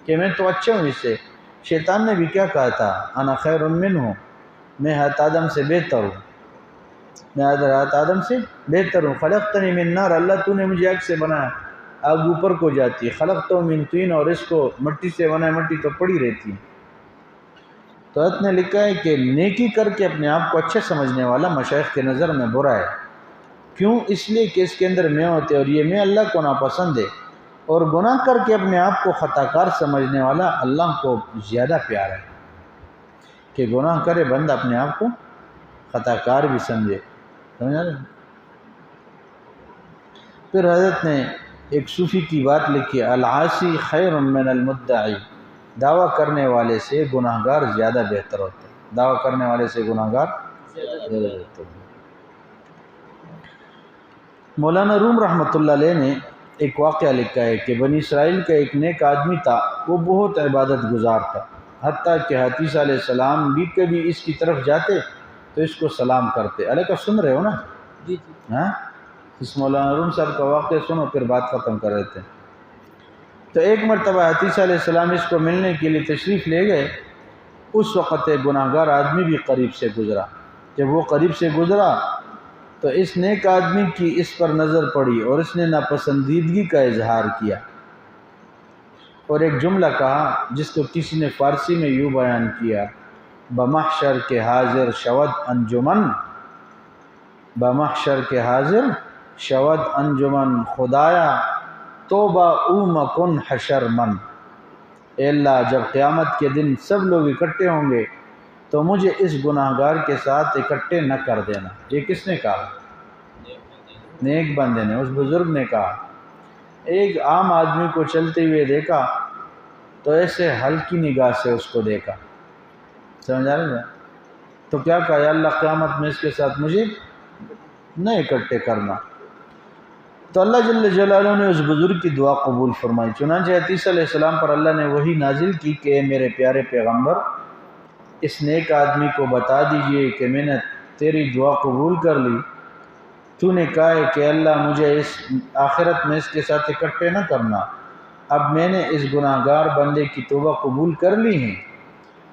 کہ میں تو اچھا ہوں اس سے۔ شیطان نے بھی کیا کہا تھا انا خیر منہ، میں حضرت آدم سے بہتر ہوں، میں حضرت آدم سے بہتر ہوں، خلقتنی من نار، اللہ تو نے مجھے آگ سے بنایا، آگ اوپر کو جاتی ہے، خلقتہ من طین، اور اس کو مٹی سے بنایا، مٹی تو پڑی رہتی ہے۔ تو حضرت نے لکھا ہے کہ نیکی کر کے اپنے آپ کو اچھا سمجھنے والا مشائخ کے نظر میں برا ہے، کیوں؟ اس لیے کہ اس کے اندر میں ہوتے اور یہ میں اللہ کو ناپسند ہے، اور گناہ کر کے اپنے آپ کو خطا کار سمجھنے والا اللہ کو زیادہ پیار ہے، کہ گناہ کرے بندہ اپنے آپ کو خطا کار بھی سمجھے۔ سمجھا رہے؟ پھر حضرت نے ایک صوفی کی بات لکھی، العاصی خیر من المدعی، دعویٰ کرنے والے سے گناہ گار زیادہ بہتر ہوتا ہے، دعویٰ کرنے والے سے گناہ گار زیادہ بہتر ہے۔ مولانا روم رحمۃ اللہ علیہ نے ایک واقعہ لکھا ہے کہ بنی اسرائیل کا ایک نیک آدمی تھا، وہ بہت عبادت گزار تھا، حتیٰ کہ حتیثہ علیہ السلام بھی کبھی اس کی طرف جاتے تو اس کو سلام کرتے۔ علیہ کا سن رہے ہو نا؟ جی جی ہاں، اس مولانا روم صاحب کا واقعہ سنو پھر بات ختم کر رہتے ہیں۔ تو ایک مرتبہ حتیثہ علیہ السلام اس کو ملنے کے لیے تشریف لے گئے، اس وقت ایک گناہ گار آدمی بھی قریب سے گزرا، جب وہ قریب سے گزرا تو اس نیک آدمی کی اس پر نظر پڑی اور اس نے ناپسندیدگی کا اظہار کیا اور ایک جملہ کہا جس کو کسی نے فارسی میں یوں بیان کیا، بمحشر کے حاضر شود انجمن، بمحشر کے حاضر شود انجمن، خدایا توبہ او مکن حشر من، اے اللہ جب قیامت کے دن سب لوگ اکٹھے ہوں گے تو مجھے اس گناہ گار کے ساتھ اکٹھے نہ کر دینا۔ یہ کس نے کہا؟ نیک بندے نے، اس بزرگ نے کہا۔ ایک عام آدمی کو چلتے ہوئے دیکھا تو ایسے ہلکی نگاہ سے اس کو دیکھا، سمجھ آ رہا ہے؟ تو کیا کہا، یا اللہ قیامت میں اس کے ساتھ مجھے نہ اکٹھے کرنا۔ تو اللہ جل جلالہ نے اس بزرگ کی دعا قبول فرمائی، چنانچہ حتیثہ علیہ السلام پر اللہ نے وحی نازل کی کہ اے میرے پیارے پیغمبر، اس نیک آدمی کو بتا دیجئے کہ میں نے تیری دعا قبول کر لی، تو نے کہا ہے کہ اللہ مجھے اس آخرت میں اس کے ساتھ اکٹھے نہ کرنا، اب میں نے اس گناہ گار بندے کی توبہ قبول کر لی ہے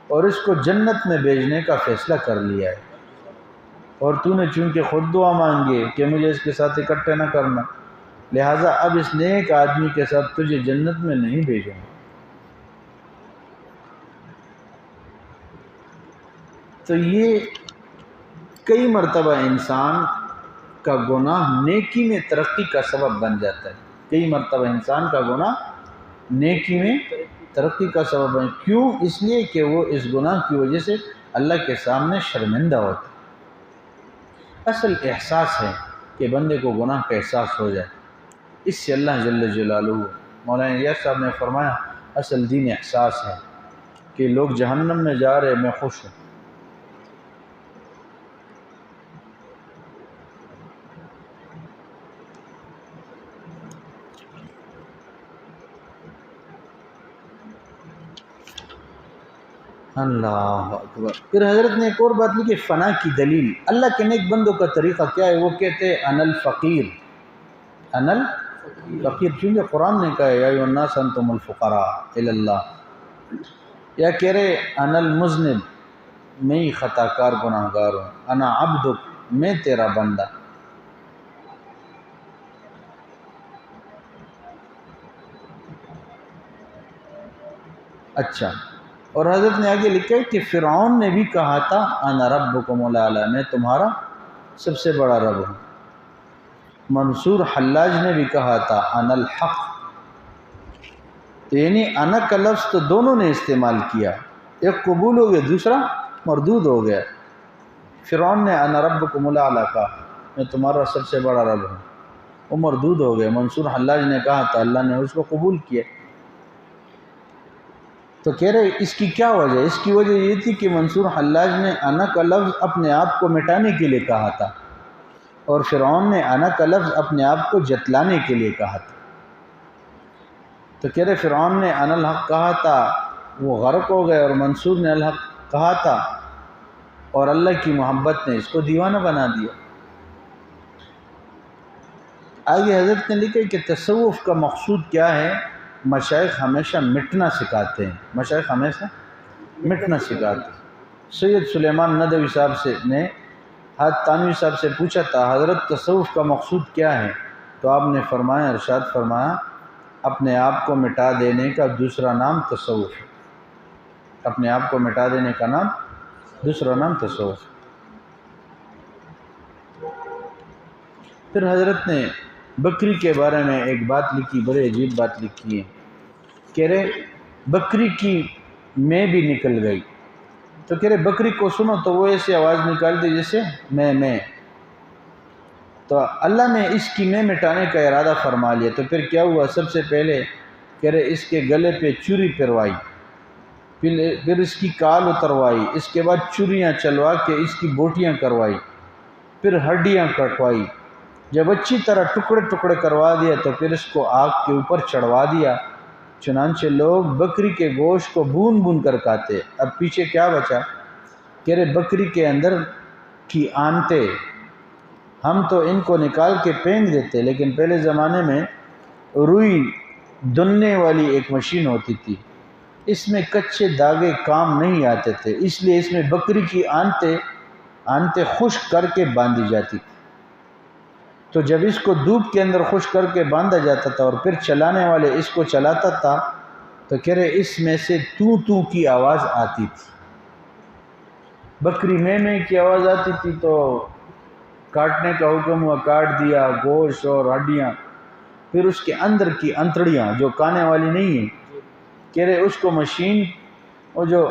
اور اس کو جنت میں بھیجنے کا فیصلہ کر لیا ہے، اور تو نے چونکہ خود دعا مانگی کہ مجھے اس کے ساتھ اکٹھے نہ کرنا، لہٰذا اب اس نیک آدمی کے ساتھ تجھے جنت میں نہیں بھیجوں گا۔ تو یہ کئی مرتبہ انسان کا گناہ نیکی میں ترقی کا سبب بن جاتا ہے. کئی مرتبہ انسان کا گناہ نیکی میں ترقی کا سبب بن. کیوں؟ اس لیے کہ وہ اس گناہ کی وجہ سے اللہ کے سامنے شرمندہ ہوتا ہے. اصل احساس ہے کہ بندے کو گناہ کا احساس ہو جائے. اس سے اللہ جل جلالہ، مولانا الیاس صاحب نے فرمایا، اصل دین احساس ہے کہ لوگ جہنم میں جا رہے، میں خوش ہوں. اللہ اکبر. پھر حضرت نے ایک اور بات لکھی، فنا کی دلیل. اللہ کے نیک بندوں کا طریقہ کیا ہے؟ وہ کہتے ہیں انا الفقیر، انا الفقیر. چونکہ قرآن نے کہا یا ایھا الناس انتم الفقراء الی اللہ. یا کہہ رہے انا المذنب، میں ہی خطا کار گناہ گار ہوں. انا عبدک، میں تیرا بندہ. اچھا، اور حضرت نے آگے لکھا ہے کہ فرعون نے بھی کہا تھا انا ربکم الاعلی، میں تمہارا سب سے بڑا رب ہوں. منصور حلاج نے بھی کہا تھا انا الحق. تو یعنی انا کا لفظ تو دونوں نے استعمال کیا، ایک قبول ہو گیا، دوسرا مردود ہو گیا. فرعون نے انا ربکم الاعلی کہا، میں تمہارا سب سے بڑا رب ہوں، وہ مردود ہو گیا. منصور حلاج نے کہا تھا، اللہ نے اس کو قبول کیا. تو کہہ رہے اس کی کیا وجہ؟ اس کی وجہ یہ تھی کہ منصور حلاج نے انا کا لفظ اپنے آپ کو مٹانے کے لیے کہا تھا، اور فرعون نے انا کا لفظ اپنے آپ کو جتلانے کے لیے کہا تھا. تو کہہ رہے فرعون نے انا الحق کہا تھا، وہ غرق ہو گئے، اور منصور نے الحق کہا تھا، اور اللہ کی محبت نے اس کو دیوانہ بنا دیا. آگے حضرت نے لکھا کہ تصوف کا مقصود کیا ہے؟ مشائخ ہمیشہ مٹنا سکھاتے ہیں، مشائخ ہمیشہ مٹنا سکھاتے ہیں. سید سلیمان ندوی صاحب سے نے حضرت تانوی صاحب سے پوچھا تھا، حضرت تصوف کا مقصود کیا ہے؟ تو آپ نے فرمایا، ارشاد فرمایا، اپنے آپ کو مٹا دینے کا دوسرا نام تصوف ہے. اپنے آپ کو مٹا دینے کا نام، دوسرا نام تصوف. پھر حضرت نے بکری کے بارے میں ایک بات لکھی، بڑے عجیب بات لکھی ہے. کہہ رہے بکری کی میں بھی نکل گئی. تو کہہ رہے بکری کو سنو تو وہ ایسی آواز نکالتی جیسے میں. تو اللہ نے اس کی میں مٹانے کا ارادہ فرما لیا. تو پھر کیا ہوا؟ سب سے پہلے کہہ رہے اس کے گلے پہ چوری پروائی، پھر اس کی کال اتروائی، اس کے بعد چوریاں چلوا کے اس کی بوٹیاں کروائی، پھر ہڈیاں کٹوائی. جب اچھی طرح ٹکڑے ٹکڑے کروا دیا تو پھر اس کو آگ کے اوپر چڑھوا دیا. چنانچہ لوگ بکری کے گوشت کو بون بون کر کھاتے. اب پیچھے کیا بچا؟ کہہ رہے بکری کے اندر کی آنتیں، ہم تو ان کو نکال کے پھینک دیتے، لیکن پہلے زمانے میں روئی دننے والی ایک مشین ہوتی تھی، اس میں کچے داغے کام نہیں آتے تھے، اس لیے اس میں بکری کی آنتیں خشک کر کے باندھی جاتی تھی. تو جب اس کو دھوپ کے اندر خشک کر کے باندھا جاتا تھا اور پھر چلانے والے اس کو چلاتا تھا تو کہہ رہے اس میں سے تو کی آواز آتی تھی. بکری میں کی آواز آتی تھی تو کاٹنے کا حکم ہوا، کاٹ دیا گوشت اور ہڈیاں. پھر اس کے اندر کی انتڑیاں جو کانے والی نہیں ہیں، کہہ رہے اس کو مشین، وہ جو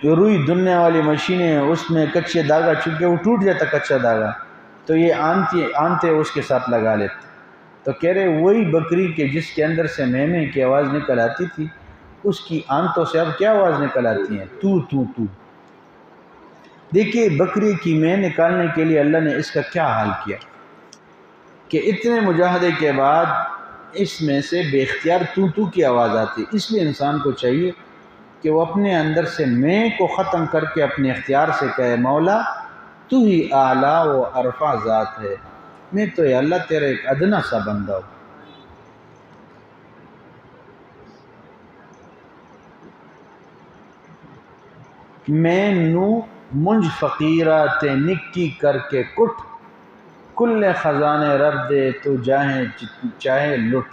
روئی دننے والی مشینیں ہیں، اس میں کچے داغا، چونکہ وہ ٹوٹ جاتا کچا داغا، تو یہ آنتے اس کے ساتھ لگا لیتے. تو کہہ رہے وہی بکری کے جس کے اندر سے میں کی آواز نکل آتی تھی، اس کی آنتوں سے اب کیا آواز نکل آتی ہیں؟ تو. دیکھیے بکری کی میں نکالنے کے لیے اللہ نے اس کا کیا حال کیا کہ اتنے مجاہدے کے بعد اس میں سے بے اختیار تو کی آواز آتی. اس لیے انسان کو چاہیے کہ وہ اپنے اندر سے میں کو ختم کر کے اپنے اختیار سے کہے، مولا تو ہی اعلیٰ و عرفہ ذات ہے، میں تو یا اللہ تیرا ایک ادنا سا بندہ ہوں. میں نو منج فقیرہ تے نکی کر کے کٹ، کل خزانے رب دے تو چاہے لٹ.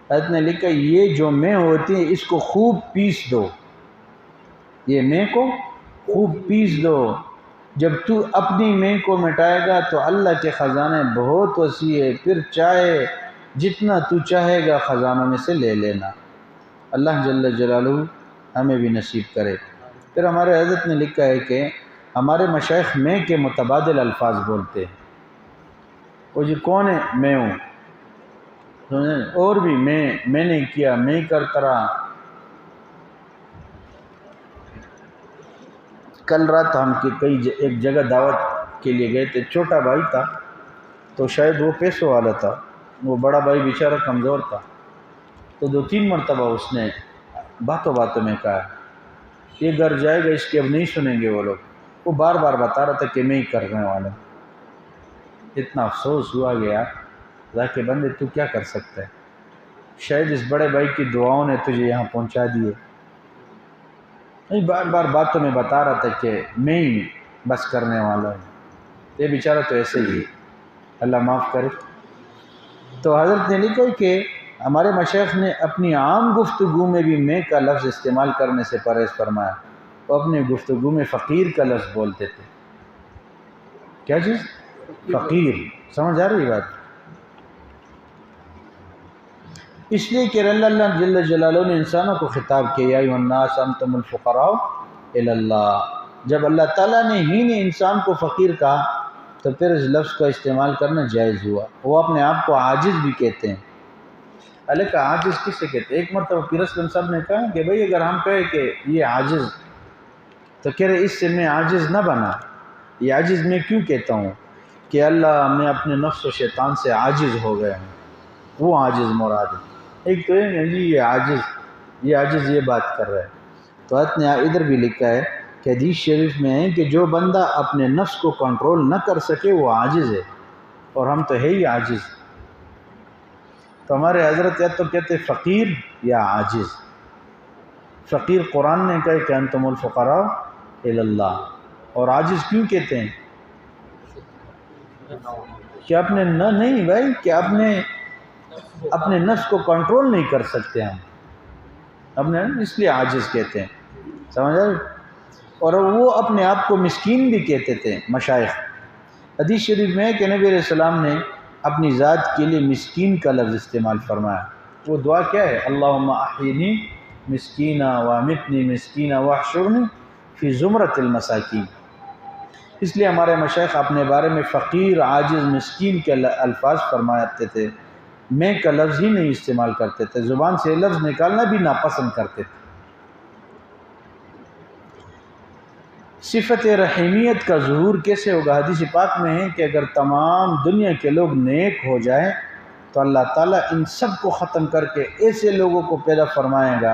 حضرت نے لکھا یہ جو میں ہوتی ہے اس کو خوب پیس دو، یہ میں کو خوب پیس دو. جب تو اپنی میں کو مٹائے گا تو اللہ کے خزانے بہت وسیع ہے، پھر چاہے جتنا تو چاہے گا خزانوں میں سے لے لینا. اللہ جل جلالہ ہمیں بھی نصیب کرے. پھر ہمارے حضرت نے لکھا ہے کہ ہمارے مشائخ میں کے متبادل الفاظ بولتے ہیں. وہ جی کون ہے؟ میں ہوں. اور بھی میں نے کیا، میں کرتا رہا. کل رات ہم ایک جگہ دعوت کے لیے گئے تھے. چھوٹا بھائی تھا تو شاید وہ پیسوں والا تھا، وہ بڑا بھائی بیچارہ کمزور تھا. تو 2-3 مرتبہ اس نے باتوں میں کہا یہ گھر جائے گا، اس کے اب نہیں سنیں گے وہ لوگ. وہ بار بار بتا رہا تھا کہ میں ہی کرنے والا ہوں. اتنا افسوس ہوا گیا کہ بندے تو کیا کر سکتا ہے، شاید اس بڑے بھائی کی دعاؤں نے تجھے یہاں پہنچا دیے. بار بار باتوں میں بتا رہا تھا کہ میں ہی بس کرنے والا ہوں. یہ بیچارہ تو ایسے ہی، اللہ معاف کرے. تو حضرت نے لکھا کہ ہمارے مشائخ نے اپنی عام گفتگو میں بھی میں کا لفظ استعمال کرنے سے پرہیز فرمایا. وہ اپنی گفتگو میں فقیر کا لفظ بولتے تھے. کیا چیز؟ فقیر. سمجھ آ رہی بات؟ اس لیے کہ اللہ جل جلالہ نے انسانوں کو خطاب کیا یا ایھا الناس انتم الفقراء الی اللہ. جب اللہ تعالیٰ نے انسان کو فقیر کہا تو پھر اس لفظ کا استعمال کرنا جائز ہوا. وہ اپنے آپ کو عاجز بھی کہتے ہیں. اللہ کا عاجز کس سے کہتے ہیں؟ ایک مرتبہ پیر اسلم صاحب نے کہا کہ بھئی اگر ہم کہیں کہ یہ عاجز، تو کہہ رہے اس سے میں عاجز نہ بنا. یہ عاجز میں کیوں کہتا ہوں کہ اللہ میں اپنے نفس و شیطان سے عاجز ہو گیا ہوں، وہ عاجز مراد ہے. ایک تو ہے جی یہ عاجز یہ بات کر رہا ہے. تو حضرت نے ادھر بھی لکھا ہے کہ حدیث شریف میں ہے کہ جو بندہ اپنے نفس کو کنٹرول نہ کر سکے وہ عاجز ہے، اور ہم تو ہے ہی عاجز. تو ہمارے حضرت یا تو کہتے فقیر یا عاجز. فقیر قرآن نے کہا کہ انتم الفقراء الی اللہ، اور عاجز کیوں کہتے ہیں؟ کہ اپنے نہیں بھائی، کہ اپنے نفس کو کنٹرول نہیں کر سکتے ہم اس لیے عاجز کہتے ہیں. سمجھ آئے؟ اور وہ اپنے آپ کو مسکین بھی کہتے تھے مشائخ. حدیث شریف میں ہے کہ نبی علیہ السلام نے اپنی ذات کے لیے مسکین کا لفظ استعمال فرمایا. وہ دعا کیا ہے؟ اللہم احینی مسکینا وامتنی مسکینا واحشرنی فی زمرۃ المساکین. اس لیے ہمارے مشائخ اپنے بارے میں فقیر، عاجز، مسکین کے الفاظ فرماتے تھے. میں کا لفظ ہی نہیں استعمال کرتے تھے، زبان سے لفظ نکالنا بھی ناپسند کرتے تھے. صفت رحیمیت کا ظہور کیسے ہوگا؟ حدیث پاک میں ہے کہ اگر تمام دنیا کے لوگ نیک ہو جائیں تو اللہ تعالیٰ ان سب کو ختم کر کے ایسے لوگوں کو پیدا فرمائے گا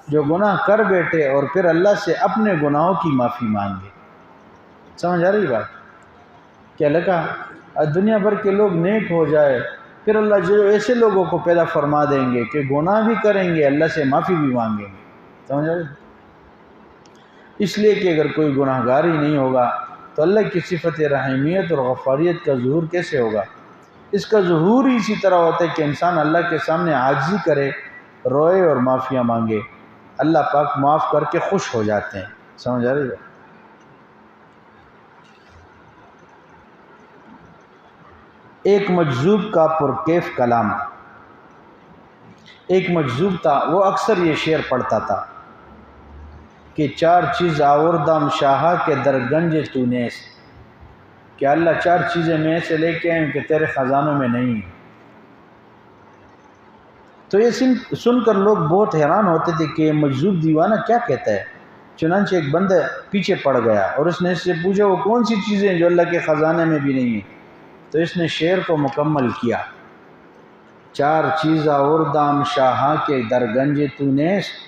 جو گناہ کر بیٹھے اور پھر اللہ سے اپنے گناہوں کی معافی مانگے. سمجھ آ رہی بات؟ کیا لگا دنیا بھر کے لوگ نیک ہو جائے، پھر اللہ جو ایسے لوگوں کو پیدا فرما دیں گے کہ گناہ بھی کریں گے، اللہ سے معافی بھی مانگیں گے. سمجھ آ رہی؟ اس لیے کہ اگر کوئی گناہ گار ہی نہیں ہوگا تو اللہ کی صفت رحیمیت اور غفاریت کا ظہور کیسے ہوگا؟ اس کا ظہور ہی اسی طرح ہوتا ہے کہ انسان اللہ کے سامنے عاجزی کرے، روئے اور معافیاں مانگے. اللہ پاک معاف کر کے خوش ہو جاتے ہیں. سمجھ آ رہی ہے؟ ایک مجذوب کا پرکیف کلام. ایک مجذوب تھا، وہ اکثر یہ شعر پڑھتا تھا کہ 4 چیز آوردم شاہا کے درگنج تو نیست. کہ اللہ 4 چیزیں میں ایسے لے کے آئے کہ تیرے خزانوں میں نہیں ہیں. تو یہ سن کر لوگ بہت حیران ہوتے تھے کہ یہ مجذوب دیوانہ کیا کہتا ہے. چنانچہ ایک بندہ پیچھے پڑ گیا اور اس نے اس سے پوچھا وہ کون سی چیزیں جو اللہ کے خزانے میں بھی نہیں ہیں. تو اس نے شعر کو مکمل کیا. 4 چیز آوردم شاہا کے درگنج تو نیست،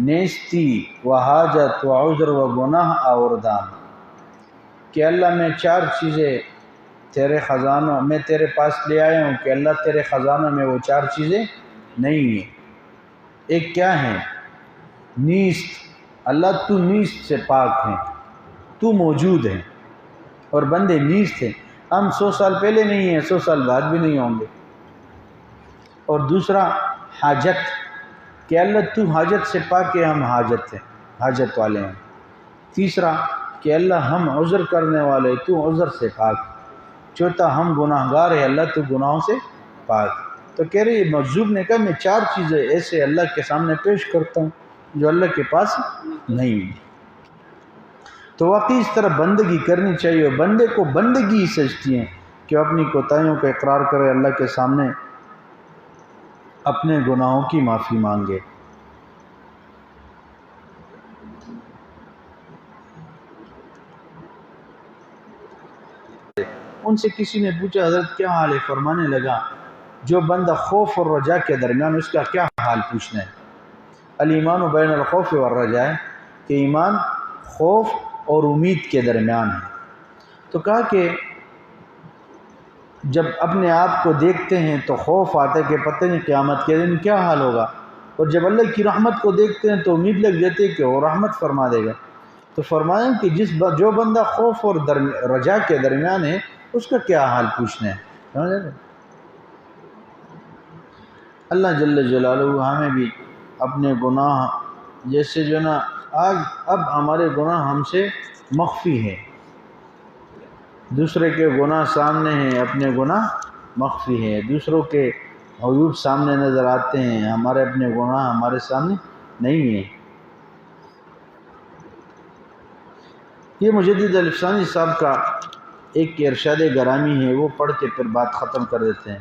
نیستی و حاجت و عذر و گناہ آوردم. کہ اللہ میں 4 چیزیں تیرے خزانوں میں تیرے پاس لے آیا ہوں کہ اللہ تیرے خزانوں میں وہ 4 چیزیں نہیں ہیں. ایک کیا ہے؟ نیست. اللہ تو نیست سے پاک ہیں، تو موجود ہے اور بندے نیست ہیں. ہم 100 سال پہلے نہیں ہیں، 100 سال بعد بھی نہیں ہوں گے. اور دوسرا حاجت، کہ اللہ تو حاجت سے پاک ہے، ہم حاجت ہیں. حاجت والے ہیں۔ تیسرا کہ اللہ ہم عذر کرنے والے، تو عذر سے پاک۔ چوتھا ہم گناہ گار ہیں، اللہ تو گناہوں سے پاک۔ تو کہہ رہے یہ مجذوب نے کہا میں 4 چیزیں ایسے اللہ کے سامنے پیش کرتا ہوں جو اللہ کے پاس نہیں۔ تو واقعی اس طرح بندگی کرنی چاہیے، اور بندے کو بندگی ہی سجتی ہیں کہ وہ اپنی کوتاہیوں کا اقرار کرے، اللہ کے سامنے اپنے گناہوں کی معافی مانگے۔ ان سے کسی نے پوچھا حضرت کیا حال ہے؟ فرمانے لگا جو بندہ خوف اور رجا کے درمیان، اس کا کیا حال پوچھنا ہے؟ الایمان بین الخوف والرجاء، کہ ایمان خوف اور امید کے درمیان ہے۔ تو کہا کہ جب اپنے آپ کو دیکھتے ہیں تو خوف آتا ہے کہ پتہ نہیں قیامت کے دن کیا حال ہوگا، اور جب اللہ کی رحمت کو دیکھتے ہیں تو امید لگ جاتی ہے کہ وہ رحمت فرما دے گا۔ تو فرمایا کہ جو بندہ خوف اور رجا کے درمیان ہے اس کا کیا حال پوچھنا ہے۔ اللہ جل جلالہ ہمیں بھی اپنے گناہ، جیسے جو نا اب ہمارے گناہ ہم سے مخفی ہیں، دوسرے کے گناہ سامنے ہیں، اپنے گناہ مخفی ہیں، دوسروں کے عیوب سامنے نظر آتے ہیں، ہمارے اپنے گناہ ہمارے سامنے نہیں ہیں۔ یہ مجدد الفسانی صاحب کا ایک ارشاد گرامی ہے، وہ پڑھ کے پھر بات ختم کر دیتے ہیں۔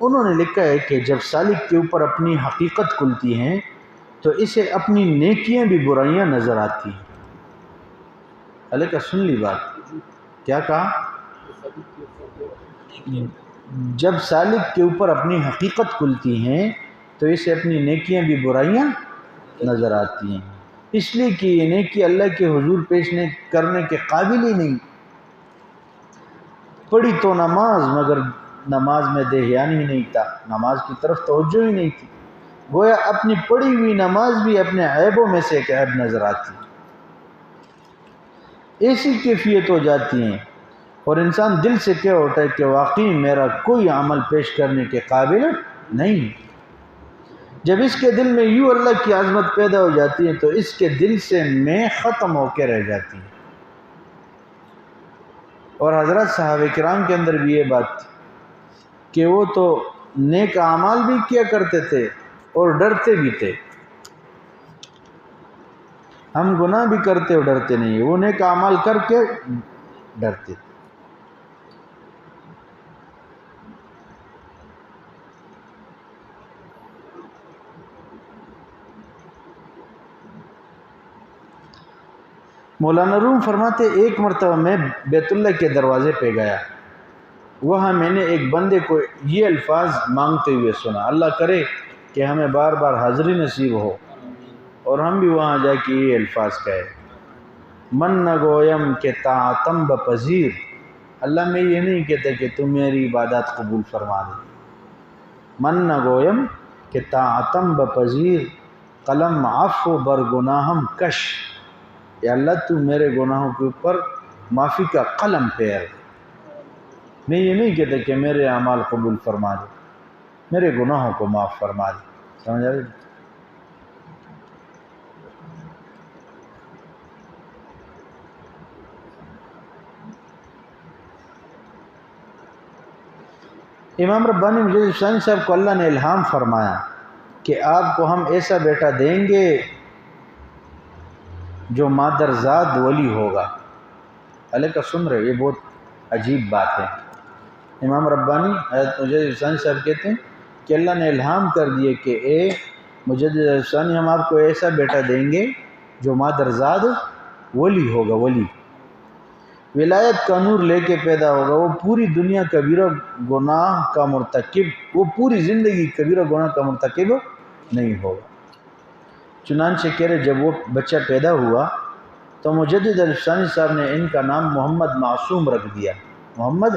انہوں نے لکھا ہے کہ جب سالک کے اوپر اپنی حقیقت کھلتی ہیں تو اسے اپنی نیکیاں بھی برائیاں نظر آتی ہیں۔ اللہ کا سن لی بات، کیا کہا؟ جب سالک کے اوپر اپنی حقیقت کھلتی ہیں تو اسے اپنی نیکیاں بھی برائیاں نظر آتی ہیں، اس لیے کہ یہ نیکی اللہ کے حضور پیش کرنے کے قابل ہی نہیں۔ پڑھی تو نماز، مگر نماز میں دھیان ہی نہیں تھا، نماز کی طرف توجہ ہی نہیں تھی، گویا اپنی پڑھی ہوئی نماز بھی اپنے عیبوں میں سے ایک عیب نظر آتی ہے۔ ایسی کیفیت ہو جاتی ہیں، اور انسان دل سے کہہ اٹھا ہے کہ واقعی میرا کوئی عمل پیش کرنے کے قابل نہیں۔ جب اس کے دل میں یوں اللہ کی عظمت پیدا ہو جاتی ہے تو اس کے دل سے میں ختم ہو کے رہ جاتی ہے۔ اور حضرت صحابہ کرام کے اندر بھی یہ بات تھی کہ وہ تو نیک اعمال بھی کیا کرتے تھے اور ڈرتے بھی تھے۔ ہم گناہ بھی کرتے اور ڈرتے نہیں، وہ نیک اعمال کر کے ڈرتے۔ مولانا روم فرماتے ایک مرتبہ میں بیت اللہ کے دروازے پہ گیا، وہاں میں نے ایک بندے کو یہ الفاظ مانگتے ہوئے سنا، اللہ کرے کہ ہمیں بار بار حاضری نصیب ہو اور ہم بھی وہاں جا کے یہ الفاظ کہے، من نہ گویم کہ طاعتم بپذیر، اللہ میں یہ نہیں کہتا کہ تم میری عبادات قبول فرما دے، من نہ گویم کہ طاعتم بپذیر، قلم عفو بر گناہم کش، یا اللہ تو میرے گناہوں کے اوپر معافی کا قلم پھیر دے۔ میں یہ نہیں کہتا کہ میرے اعمال قبول فرما دے، میرے گناہوں کو معاف فرما دے۔ سمجھ آئے؟ امام ربانی مجدد الفسانی صاحب کو اللہ نے الہام فرمایا کہ آپ کو ہم ایسا بیٹا دیں گے جو مادرزاد ولی ہوگا۔ اللہ کا سن رہے، یہ بہت عجیب بات ہے۔ امام ربانی حضرت مجدد الفسانی صاحب کہتے ہیں کہ اللہ نے الہام کر دیے کہ اے مجدد الفسانی، ہم آپ کو ایسا بیٹا دیں گے جو مادرزاد ولی ہوگا، ولی ولایت کا نور لے کے پیدا ہوگا، وہ پوری دنیا کبیرہ گناہ کا مرتکب، وہ پوری زندگی کبیرہ گناہ کا مرتکب نہیں ہوگا۔ چنانچہ کہہ رہے جب وہ بچہ پیدا ہوا تو مجدد الفسانی صاحب نے ان کا نام محمد معصوم رکھ دیا، محمد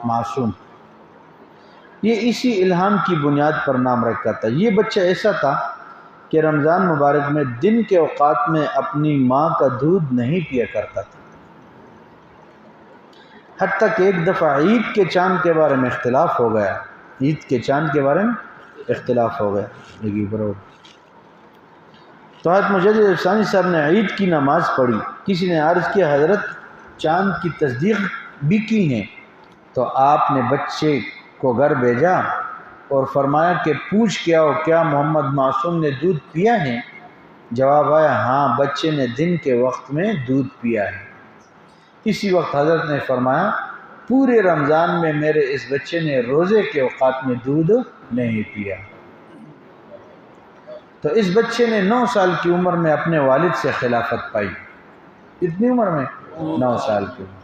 معصوم۔ یہ اسی الہام کی بنیاد پر نام رکھا تھا۔ یہ بچہ ایسا تھا کہ رمضان مبارک میں دن کے اوقات میں اپنی ماں کا دودھ نہیں پیا کرتا تھا، حتیٰ کہ ایک دفعہ عید کے چاند کے بارے میں اختلاف ہو گیا، عید کے چاند کے بارے میں اختلاف ہو گیا، تو حضرت مجدد افسانی صاحب نے عید کی نماز پڑھی، کسی نے عرض کیا حضرت چاند کی تصدیق بھی کی ہیں، تو آپ نے بچے کو گھر بھیجا اور فرمایا کہ پوچھ کے آؤ کیا محمد معصوم نے دودھ پیا ہے؟ جواب آیا ہاں بچے نے دن کے وقت میں دودھ پیا ہے۔ اسی وقت حضرت نے فرمایا پورے رمضان میں میرے اس بچے نے روزے کے اوقات میں دودھ نہیں پیا۔ تو اس بچے نے 9 سال کی عمر میں اپنے والد سے خلافت پائی۔ اتنی عمر میں 9 سال کی عمر۔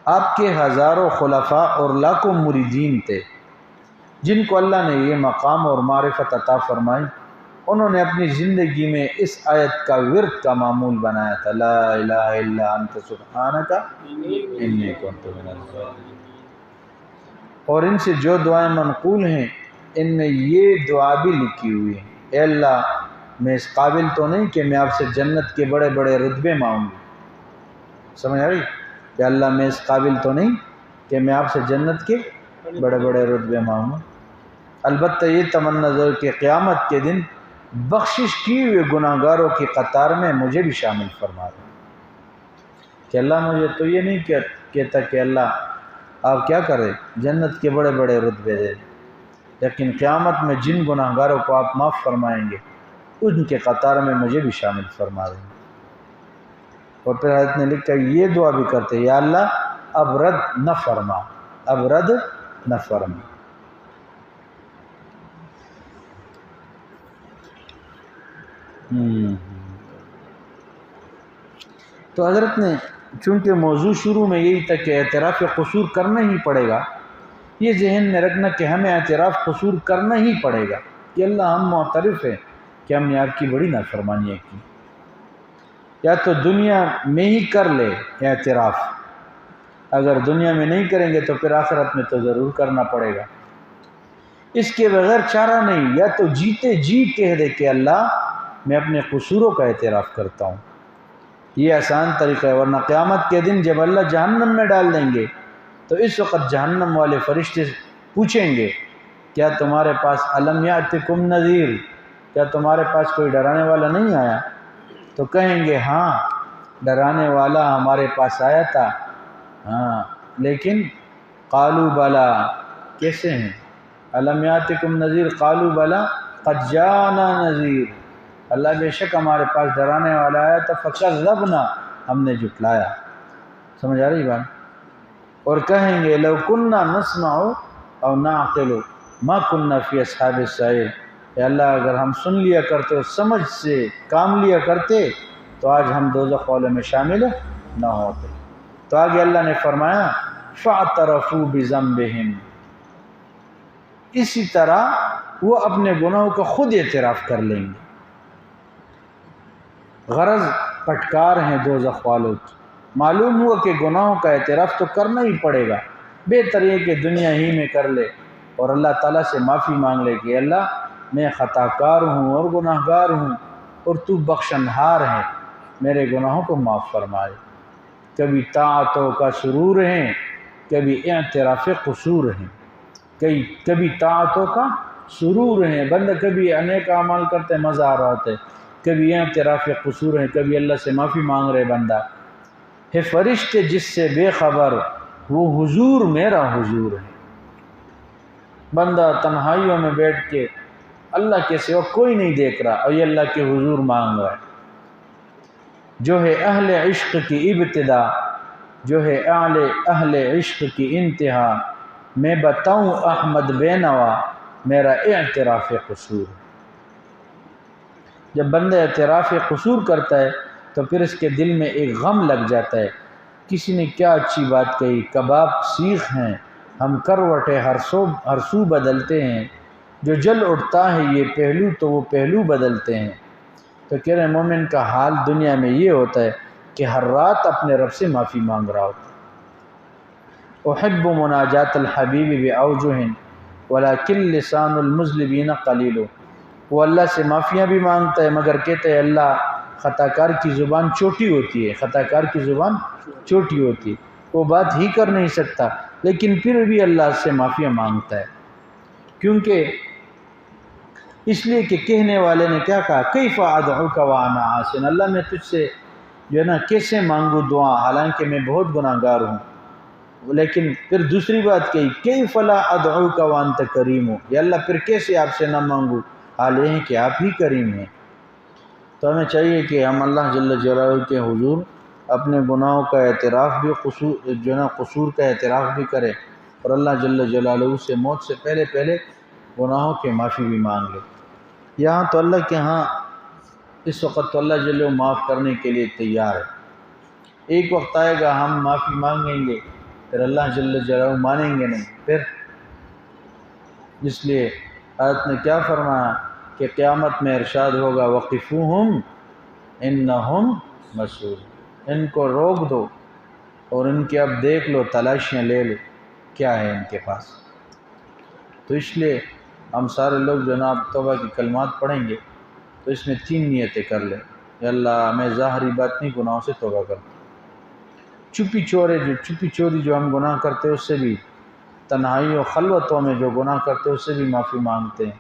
آپ کے ہزاروں خلفاء اور لاکھوں مریدین تھے جن کو اللہ نے یہ مقام اور معرفت عطا فرمائی، انہوں نے اپنی زندگی میں اس آیت کا ورد کا معمول بنایا تھا، لا الہ الا انت سبحانک انی کنت من الظالمین۔ اور ان سے جو دعائیں منقول ہیں ان میں یہ دعا بھی لکھی ہوئی ہے، اے اللہ میں اس قابل تو نہیں کہ میں آپ سے جنت کے بڑے بڑے رتبے مانگوں، سمجھ آ رہی کہ اللہ میں اس قابل تو نہیں کہ میں آپ سے جنت کے بڑے بڑے رتبے مانگوں، البتہ یہ تمنا ضرور کہ قیامت کے دن بخشش کیے ہوئے گناہ گاروں کی قطار میں مجھے بھی شامل فرما دیں، کہ اللہ مجھے تو یہ نہیں کہتا کہ اللہ آپ کیا کریں جنت کے بڑے بڑے رتبے دے، لیکن قیامت میں جن گناہ گاروں کو آپ معاف فرمائیں گے ان کے قطار میں مجھے بھی شامل فرما دیں گے۔ اور پھر حضرت نے لکھا یہ دعا بھی کرتے یا اللہ اب رد نہ فرما، اب رد نہ فرما۔ تو حضرت نے چونکہ موضوع شروع میں یہی تھا کہ اعتراف قصور کرنا ہی پڑے گا، یہ ذہن میں رکھنا کہ ہمیں اعتراف قصور کرنا ہی پڑے گا کہ اللہ ہم معترف ہیں کہ ہم نے آپ کی بڑی نافرمانیاں کی، یا تو دنیا میں ہی کر لے اعتراف، اگر دنیا میں نہیں کریں گے تو پھر آخرت میں تو ضرور کرنا پڑے گا، اس کے بغیر چارہ نہیں، یا تو جیتے جی کہہ دے کہ اللہ میں اپنے قصوروں کا اعتراف کرتا ہوں، یہ آسان طریقہ ہے، ورنہ قیامت کے دن جب اللہ جہنم میں ڈال دیں گے تو اس وقت جہنم والے فرشتے پوچھیں گے کیا تمہارے پاس الم یاتکم نذیر، کیا تمہارے پاس کوئی ڈرانے والا نہیں آیا؟ تو کہیں گے ہاں ڈرانے والا ہمارے پاس آیا تھا، ہاں لیکن قالوا بلا کیسے ہیں؟ الم یاتکم نذیر قالوا بلا قد جاءنا نذیر، اللہ بے شک ہمارے پاس ڈرانے والا آیا تھا، فکذبنا ہم نے جھٹلایا، سمجھ آ رہی بات؟ اور کہیں گے لو کننا نسمع او نعقل ما کننا فی اصحاب السعیر، اے اللہ اگر ہم سن لیا کرتے اور سمجھ سے کام لیا کرتے تو آج ہم دوزخ والوں میں شامل نہ ہوتے۔ تو آگے اللہ نے فرمایا فاعترفوا بذنبہم، اسی طرح وہ اپنے گناہوں کا خود اعتراف کر لیں گے، غرض پٹکار ہیں دوزخ والوں، معلوم ہوا کہ گناہوں کا اعتراف تو کرنا ہی پڑے گا، بہتر یہ کہ دنیا ہی میں کر لے اور اللہ تعالیٰ سے معافی مانگ لے کہ اللہ میں خطا کار ہوں اور گناہ گار ہوں اور تو بخشنہار ہے، میرے گناہوں کو معاف فرمائے۔ کبھی طاعتوں کا سرور ہیں، کبھی اعتراف قصور ہیں، کبھی طاعتوں کا سرور ہیں، بندہ کبھی انیک اعمال کرتے مزہ آ رہا ہوتا ہے، کبھی اعتراف قصور ہیں، کبھی اللہ سے معافی مانگ رہے بندہ ہے، فرشتے جس سے بے خبر وہ حضور میرا حضور ہے، بندہ تنہائیوں میں بیٹھ کے اللہ کے سوا کوئی نہیں دیکھ رہا اور یہ اللہ کے حضور مانگ رہا ہے، جو ہے اہل عشق کی ابتدا، جو ہے اہل عشق کی انتہا، میں بتاؤں احمد بے نوا میرا اعتراف قصور۔ جب بندہ اعتراف قصور کرتا ہے تو پھر اس کے دل میں ایک غم لگ جاتا ہے، کسی نے کیا اچھی بات کہی، کباب سیخ ہیں ہم کروٹیں ہر سو بدلتے ہیں، جو جل اٹھتا ہے یہ پہلو تو وہ پہلو بدلتے ہیں۔ تو کہہ رہے مومن کا حال دنیا میں یہ ہوتا ہے کہ ہر رات اپنے رب سے معافی مانگ رہا ہوتا ہے۔ احب مناجات الحبیب باوجہ ولکن لسان المذنبین قلیل، وہ اللہ سے معافیاں بھی مانگتا ہے مگر کہتا ہے اللہ خطا کار کی زبان چھوٹی ہوتی ہے، خطا کار کی زبان چھوٹی ہوتی ہے، وہ بات ہی کر نہیں سکتا، لیکن پھر بھی اللہ سے معافیاں مانگتا ہے، کیونکہ اس لیے کہ کہنے والے نے کیا کہا، کیف ادعوک وانا عاصٍ، اللہ میں تجھ سے جو ہے نا کیسے مانگوں دعا حالانکہ میں بہت گناہ گار ہوں۔ لیکن پھر دوسری بات کہی، کیف لا ادعوک وانت کریم، یا اللہ پھر کیسے آپ سے نہ مانگوں حال یہ ہے کہ آپ ہی کریم ہیں۔ تو ہمیں چاہیے کہ ہم اللہ جل جلالہ کے حضور اپنے گناہوں کا اعتراف بھی جو ہے نا قصور کا اعتراف بھی کرے، اور اللہ جل جلالہ سے موت سے پہلے گناہوں کی معافی بھی مانگ لے۔ یہاں تو اللہ کے ہاں اس وقت تو اللہ جل معاف کرنے کے لیے تیار ہے۔ ایک وقت آئے گا ہم معافی مانگیں گے پھر اللہ جل جلالہ مانیں گے نہیں پھر، اس لیے آیت نے کیا فرمایا کہ قیامت میں ارشاد ہوگا وقفوہم انہم مسئول، ان کو روک دو اور ان کے اب دیکھ لو، تلاشیاں لے لو کیا ہے ان کے پاس۔ تو اس لیے ہم سارے لوگ جناب توبہ کی کلمات پڑھیں گے تو اس میں 3 نیتیں کر لیں، یا اللہ میں ظاہری باطنی گناہوں سے توبہ کرتا ہوں، چپی چوری جو ہم گناہ کرتے اس سے بھی، تنہائی و خلوتوں میں جو گناہ کرتے اس سے بھی معافی مانگتے ہیں،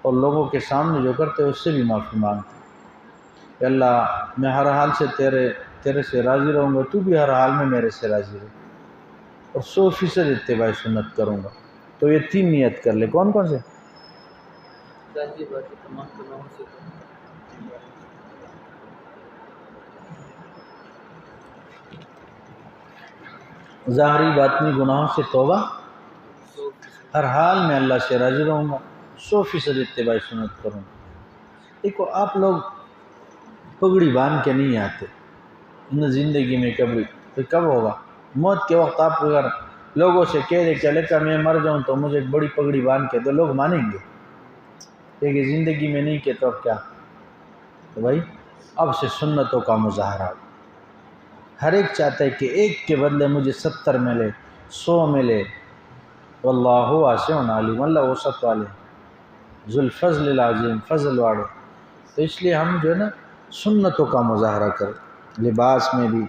اور لوگوں کے سامنے جو کرتے اس سے بھی معافی مانگتے ہیں۔ کہ اللہ میں ہر حال سے تیرے سے راضی رہوں گا، تو بھی ہر حال میں میرے سے راضی رہے، اور 100% اتباع سنت کروں گا۔ تو یہ 3 نیت کر لے، کون کون سے؟ ظاہری باطنی گناہوں سے توبہ، ہر حال میں اللہ سے راضی رہوں گا، 100% اتباع سنت کروں گا۔ دیکھو آپ لوگ پگڑی باندھ کے نہیں آتے زندگی میں، کب ہوگا موت کے وقت؟ آپ اگر لوگوں سے کہہ دے کہ اللہ میں مر جاؤں تو مجھے ایک بڑی پگڑی باندھ کے تو لوگ مانیں گے، لیکن زندگی میں نہیں کہ تو اب کیا؟ تو بھائی اب سے سنتوں کا مظاہرہ، ہر ایک چاہتا ہے کہ ایک کے بدلے مجھے 70 ملے، 100 ملے، واللہ واسع علیم، اللہ وسعت والے ذو الفضل العظیم، فضل والے۔ تو اس لیے ہم جو ہے نا سنتوں کا مظاہرہ کریں، لباس میں بھی،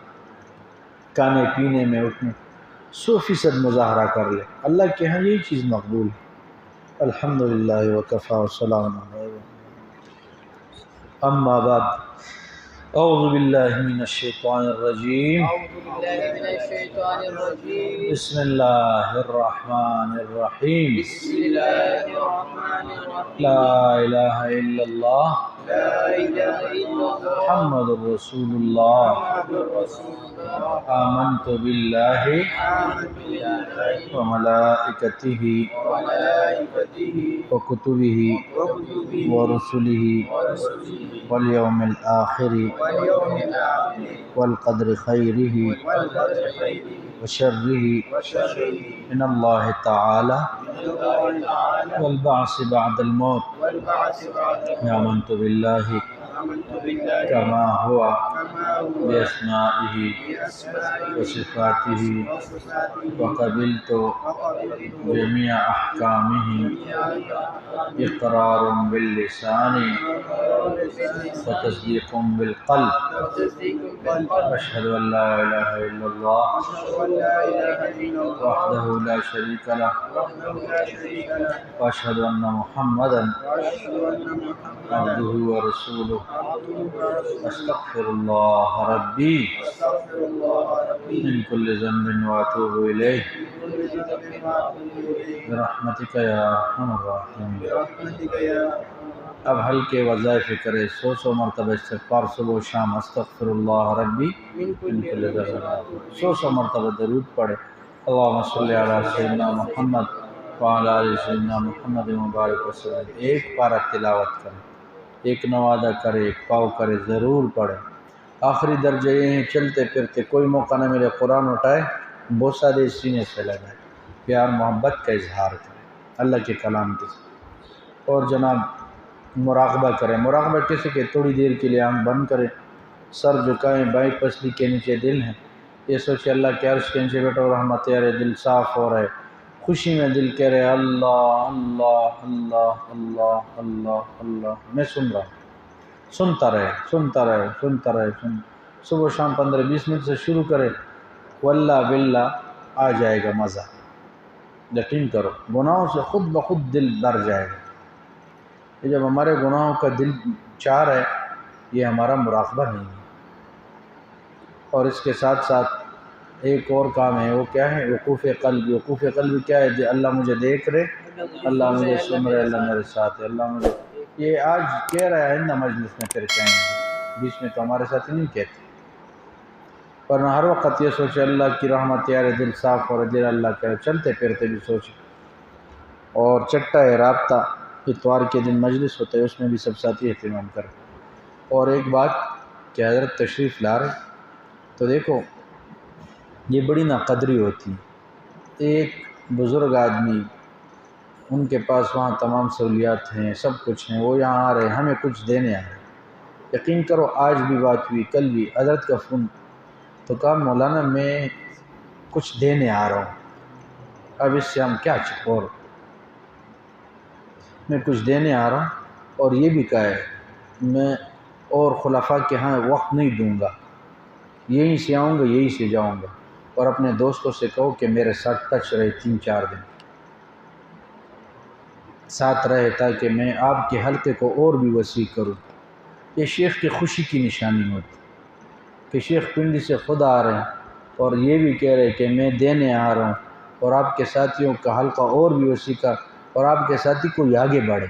کھانے پینے میں، اٹھنے، 100% مظاہرہ کر لے، اللہ کے ہاں یہی چیز مقبول ہے۔ الحمدللہ وکفی وسلام علیہ۔ اما بعد، اعوذ باللہ من الشیطان الرجیم، بسم اللہ الرحمن الرحیم، لا الہ الا اللہ محمد رسول اللہ، آمنت باللہ وملائکتہ وکتبہ ورسلہ والیوم الآخر والقدر خیرہ وشرہ من اللہ تعالی والبعث بعد الموت، آمنت باللہ کما ہوا باسمائہ وصفاتہ وقبلت جميع احکامہ اقرار باللسان وتصدیق بالقلب، اشہد ان لا الہ الا اللہ وحدہ لا شریک لہ واشہد ان محمدا عبدہ ورسولہ، استغفر اللہ ربی من کل ذنب واتوب الیہ برحمتک یا ارحم الراحمین۔ اب ہلکے وظائف کرے، 100 مرتبہ استغفار صبح و شام، استغفر اللہ ربی من کل ذنب، 100 مرتبہ درود پڑھے، اللہم صلی علی سیدنا محمد وعلی آل سیدنا محمد مبارک وسلم۔ ایک پارہ تلاوت کرے، ایک نوادہ کرے، ایک پاؤ کرے، ضرور پڑھے۔ آخری درجہ یہ ہیں چلتے پھرتے کوئی موقع نہ ملے قرآن اٹھائے، بوسہ دے، سینے سے لگائے، پیار محبت کا اظہار کرے اللہ کے کلام کے ساتھ۔ اور جناب مراقبہ کریں، مراقبہ کیسے کہ تھوڑی دیر کے لیے آنکھ بند کریں، سر جھکائیں، بائیں پسلی کے نیچے دل ہے، یہ سوچے اللہ کے عرش کے نیچے بیٹھا اور رحمت رہے، دل صاف ہو رہے، خوشی میں دل کہہ رہے اللہ اللہ اللہ اللہ اللہ اللہ، میں سن رہا ہوں، سنتا رہے، صبح شام 15-20 منٹ سے شروع کرے، واللہ باللہ آ جائے گا مزہ، یقین کرو گناہوں سے خود بخود دل بھر جائے گا۔ یہ جب ہمارے گناہوں کا دل چار ہے، یہ ہمارا مراقبہ نہیں ہے۔ اور اس کے ساتھ ساتھ ایک اور کام ہے، وہ کیا ہے؟ وقوف قلب۔ وقوف قلب کیا ہے؟ اللہ مجھے دیکھ رہے، اللہ مجھے سن رہے، اللہ میرے ساتھ ہے، اللہ مجھے، یہ آج کہہ رہا ہے آئندہ مجلس میں پھر کہیں گے، بیچ میں تو ہمارے ساتھ نہیں کہتے، ورنہ ہر وقت یہ سوچے اللہ کی رحمت یار، دل صاف اور دل اللہ کا، چلتے پھرتے بھی سوچے۔ اور چٹا ہے رابطہ، اتوار کے دن مجلس ہوتا ہے، اس میں بھی سب ساتھی اہتمام کریں۔ اور ایک بات کہ حضرت تشریف لا رہے تو دیکھو یہ بڑی ناقدری ہوتی ہے۔ ایک بزرگ آدمی، ان کے پاس وہاں تمام سہولیات ہیں، سب کچھ ہیں، وہ یہاں آ رہے ہیں، ہمیں کچھ دینے آ رہے ہیں۔ یقین کرو آج بھی بات ہوئی، کل بھی حضرت کا فون تو کہا مولانا میں کچھ دینے آ رہا ہوں، اب اس سے ہم کیا اور میں کچھ دینے آ رہا ہوں، اور یہ بھی کہا ہے میں اور خلفاء کے ہاں وقت نہیں دوں گا، یہیں سے آؤں گا یہیں سے جاؤں گا، اور اپنے دوستوں سے کہو کہ میرے ساتھ ٹچ رہے 3-4 دن ساتھ رہے، تاکہ میں آپ کے حلقے کو اور بھی وسیع کروں۔ یہ شیخ کی خوشی کی نشانی ہوتی کہ شیخ پنڈی سے خود آ رہے ہیں اور یہ بھی کہہ رہے کہ میں دینے آ رہا ہوں، اور آپ کے ساتھیوں کا حلقہ اور بھی وسیع کا، اور آپ کے ساتھی کوئی آگے بڑھے۔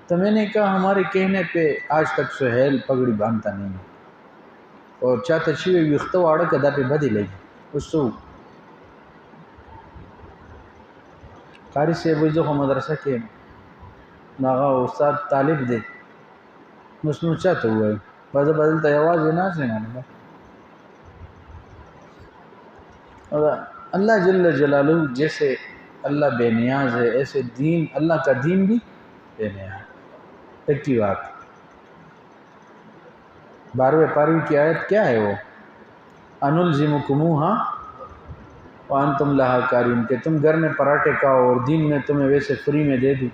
تو میں نے کہا ہمارے کہنے پہ آج تک سہیل پگڑی باندھتا نہیں ہے، اور چاہتا چھوئے ویختو آڑا کدا پہ بدی لگی اس تو قاری سے وجدو کو مدرسہ کے ناغا استاد طالب دے مسنو چاہتا ہوا ہے بدلتا آواز ہے نا سے نا، اور اللہ جل جلالہ جیسے اللہ بے نیاز ہے، ایسے دین، اللہ کا دین بھی بے نیاز ہے۔ ایک کی بات 12ویں پاری کی آیت کیا ہے؟ وہ انلزمکموہا وانتم لہا کارہون، کہ تم گھر میں پراٹھے کھاؤ اور دین میں تمہیں ویسے فری میں دے دوں،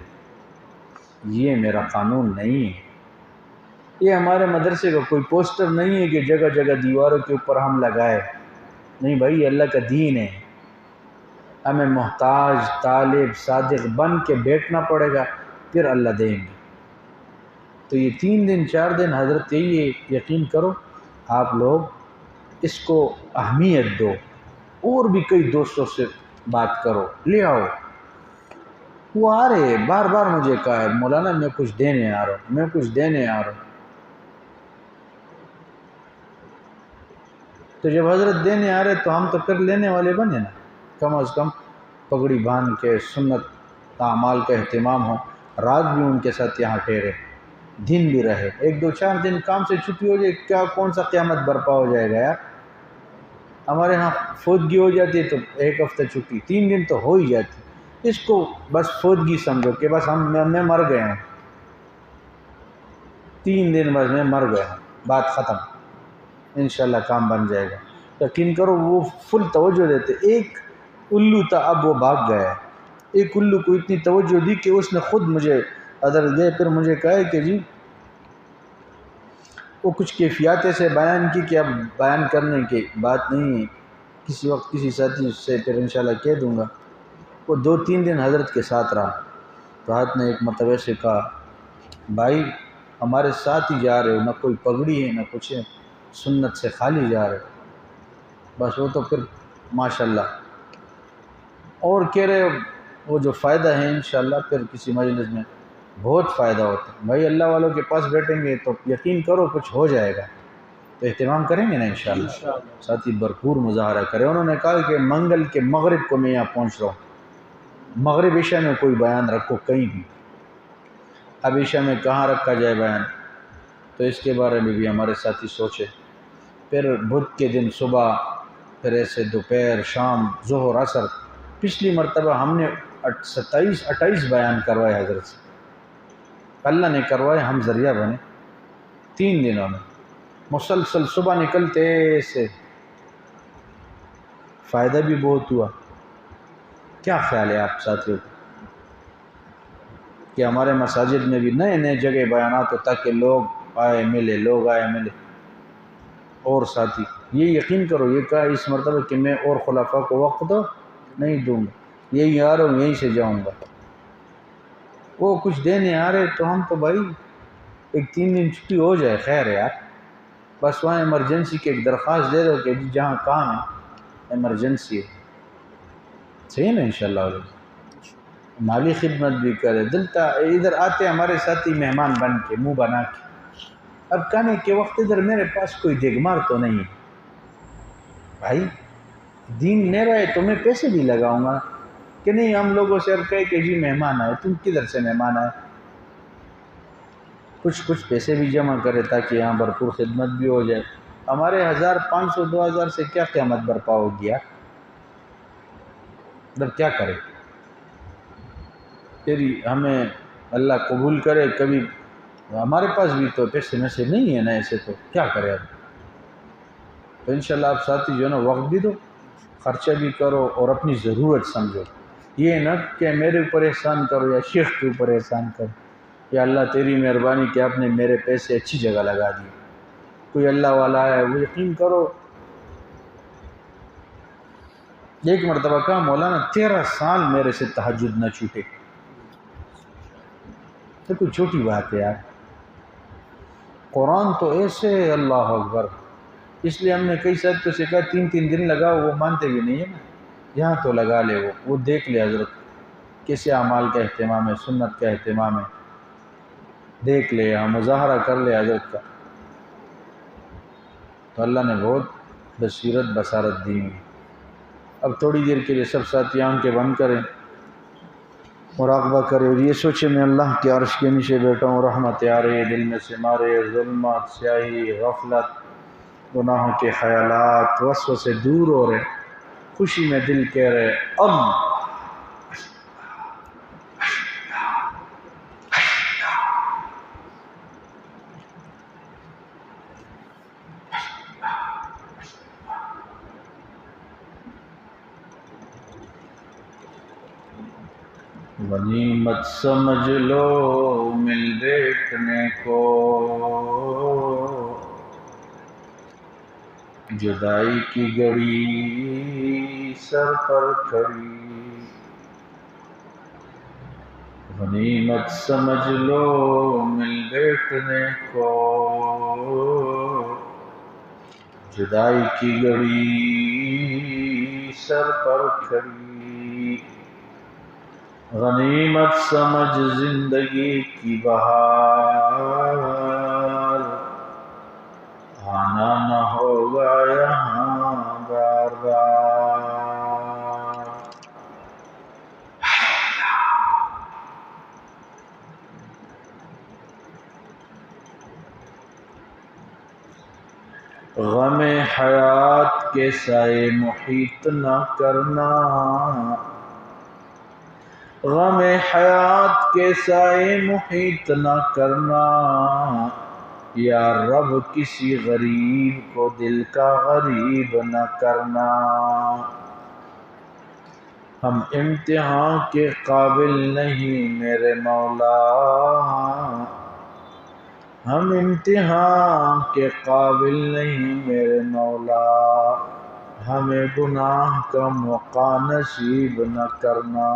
یہ میرا قانون نہیں ہے۔ یہ ہمارے مدرسے کا کوئی پوسٹر نہیں ہے کہ جگہ جگہ دیواروں کے اوپر ہم لگائے، نہیں بھائی، یہ اللہ کا دین ہے، ہمیں محتاج طالب صادق بن کے بیٹھنا پڑے گا، پھر اللہ دیں گے۔ تو یہ 3 دن 4 دن حضرت یہ یقین کرو آپ لوگ اس کو اہمیت دو، اور بھی کئی دوستوں سے بات کرو، لے آؤ۔ وہ آ رہے بار بار مجھے کہا ہے مولانا میں کچھ دینے آ رہا ہوں، میں کچھ دینے آ رہا ہوں۔ تو جب حضرت دینے آ رہے تو ہم تو پھر لینے والے بنے نا، کم از کم پگڑی باندھ کے سنت اعمال کا اہتمام ہو، رات بھی ان کے ساتھ یہاں ٹھہرے، دن بھی رہے۔ 1-2-4 دن کام سے چھٹی ہو جائے، کیا کون سا قیامت برپا ہو جائے گا یار؟ ہمارے ہاں فوتگی ہو جاتی ہے تو 1 ہفتہ چھٹی، 3 دن تو ہو ہی جاتی، اس کو بس فوتگی سمجھو کہ بس میں مر گیا ہوں، 3 دن بس میں مر گیا ہوں، بات ختم، انشاءاللہ کام بن جائے گا۔ یقین کرو وہ فل توجہ دیتے۔ ایک الو تھا اب وہ بھاگ گیا ہے، ایک الو کو اتنی توجہ دی کہ اس نے خود مجھے ادھر گئے پھر مجھے کہا کہ جی وہ کچھ کیفیات سے بیان کی کہ اب بیان کرنے کی بات نہیں ہے، کسی وقت کسی ساتھی سے پھر انشاءاللہ کہہ دوں گا۔ وہ 2-3 دن حضرت کے ساتھ رہا، تو حضرت نے ایک مرتبہ سے کہا بھائی ہمارے ساتھ ہی جا رہے ہو، نہ کوئی پگڑی ہے نہ کچھ ہے، سنت سے خالی جا رہے ہو، بس وہ تو پھر ماشاءاللہ اور کہہ رہے ہو وہ جو فائدہ ہے انشاءاللہ پھر کسی مجلس میں بہت فائدہ ہوتا ہے بھائی، اللہ والوں کے پاس بیٹھیں گے تو یقین کرو کچھ ہو جائے گا، تو اہتمام کریں گے نا انشاءاللہ، ساتھی بھرپور مظاہرہ کریں۔ انہوں نے کہا کہ منگل کے مغرب کو میں یہاں پہنچ رہا ہوں، مغرب عشاء میں کوئی بیان رکھو کہیں بھی، اب عشاء میں کہاں رکھا جائے بیان، تو اس کے بارے میں بھی ہمارے ساتھی سوچے۔ پھر بدھ کے دن صبح، پھر ایسے دوپہر شام ظہر عصر، پچھلی مرتبہ ہم نے 27-28 بیان کروائے حضرت سے، اللہ نے کروائے، ہم ذریعہ بنے 3 دنوں میں مسلسل صبح نکلتے سے، فائدہ بھی بہت ہوا۔ کیا خیال ہے آپ ساتھیوں کہ ہمارے مساجد میں بھی نئے نئے جگہ بیانات ہو تاکہ لوگ آئے ملے، لوگ آئے ملے، اور ساتھی یہ یقین کرو یہ کہا اس مرتبہ کہ میں اور خلفاء کو وقت نہیں دوں گا، یہی آ رہا ہوں یہیں سے جاؤں گا، وہ کچھ دینے آ رہے تو ہم تو بھائی ایک 3 دن چھٹی ہو جائے خیر ہے یار، بس وہاں ایمرجنسی کی ایک درخواست دے دو کہ جہاں کام ہے ایمرجنسی ہے، صحیح نا انشاءاللہ مالی خدمت بھی کرے دلتا ادھر آتے ہمارے ساتھی مہمان بن کے منہ بنا کے، اب کہنے کے وقت ادھر میرے پاس کوئی دیگمار تو نہیں ہے بھائی، دین میرا ہے تو میں پیسے بھی لگاؤں گا کہ نہیں، ہم لوگوں سے اب کہے کہ جی مہمان آئے، تم کدھر سے مہمان آئے، کچھ پیسے بھی جمع کرے تاکہ یہاں بھرپور خدمت بھی ہو جائے، ہمارے 1500 2000 سے کیا قیامت برپا ہو گیا، مطلب کیا کرے، پھر ہمیں اللہ قبول کرے، کبھی ہمارے پاس بھی تو پیسے میں سے نہیں ہے نا، ایسے تو کیا کرے اب، تو انشاءاللہ آپ ساتھی جو ہے نا وقت بھی دو، خرچہ بھی کرو اور اپنی ضرورت سمجھو، یہ نہ کہ میرے اوپر احسان کرو یا شیخ کے اوپر احسان کرو، یا اللہ تیری مہربانی کہ آپ نے میرے پیسے اچھی جگہ لگا دیے، کوئی اللہ والا ہے وہ یقین کرو، ایک مرتبہ کہا مولانا 13 سال میرے سے تہجد نہ چھوٹے، تو کوئی چھوٹی بات ہے یار، قرآن تو ایسے ہے، اللہ اکبر، اس لیے ہم نے کئی ساتھیوں سے کہا 3 دن لگاؤ، وہ مانتے بھی نہیں ہے نا، یہاں تو لگا لے، وہ دیکھ لے حضرت کیسے اعمال کا اہتمام ہے، سنت کا اہتمام ہے، دیکھ لے، یہاں مظاہرہ کر لے حضرت کا، تو اللہ نے بہت بصیرت بصارت دی ہوئی۔ اب تھوڑی دیر کے لیے سب ساتھی آنکھیں بند کریں، مراقبہ کرے اور یہ سوچے میں اللہ کے عرش کے نیچے بیٹھا ہوں، رحمت آ رہی ہے دل میں سے مارے، ظلمات سیاہی غفلت گناہوں کے خیالات وسوسے دور ہو رہے، خوشی میں دل کہہ رہے اب غنیمت سمجھ لو مل بیٹھنے کو، جدائی کی گھڑی سر پر کھڑی، غنیمت سمجھ لو مل بیٹھنے کو، جدائی کی گھڑی سر پر کھڑی، غنیمت سمجھ زندگی کی بہار، آنا نہ ہوگا یہاں بار بار، غم حیات کے سائے محیط نہ کرنا، غم حیات کے سائے محیط نہ کرنا، یا رب کسی غریب کو دل کا غریب نہ کرنا، ہم امتحان کے قابل نہیں میرے مولا، ہم امتحان کے قابل نہیں میرے مولا، ہمیں گناہ کا موقع نصیب نہ کرنا،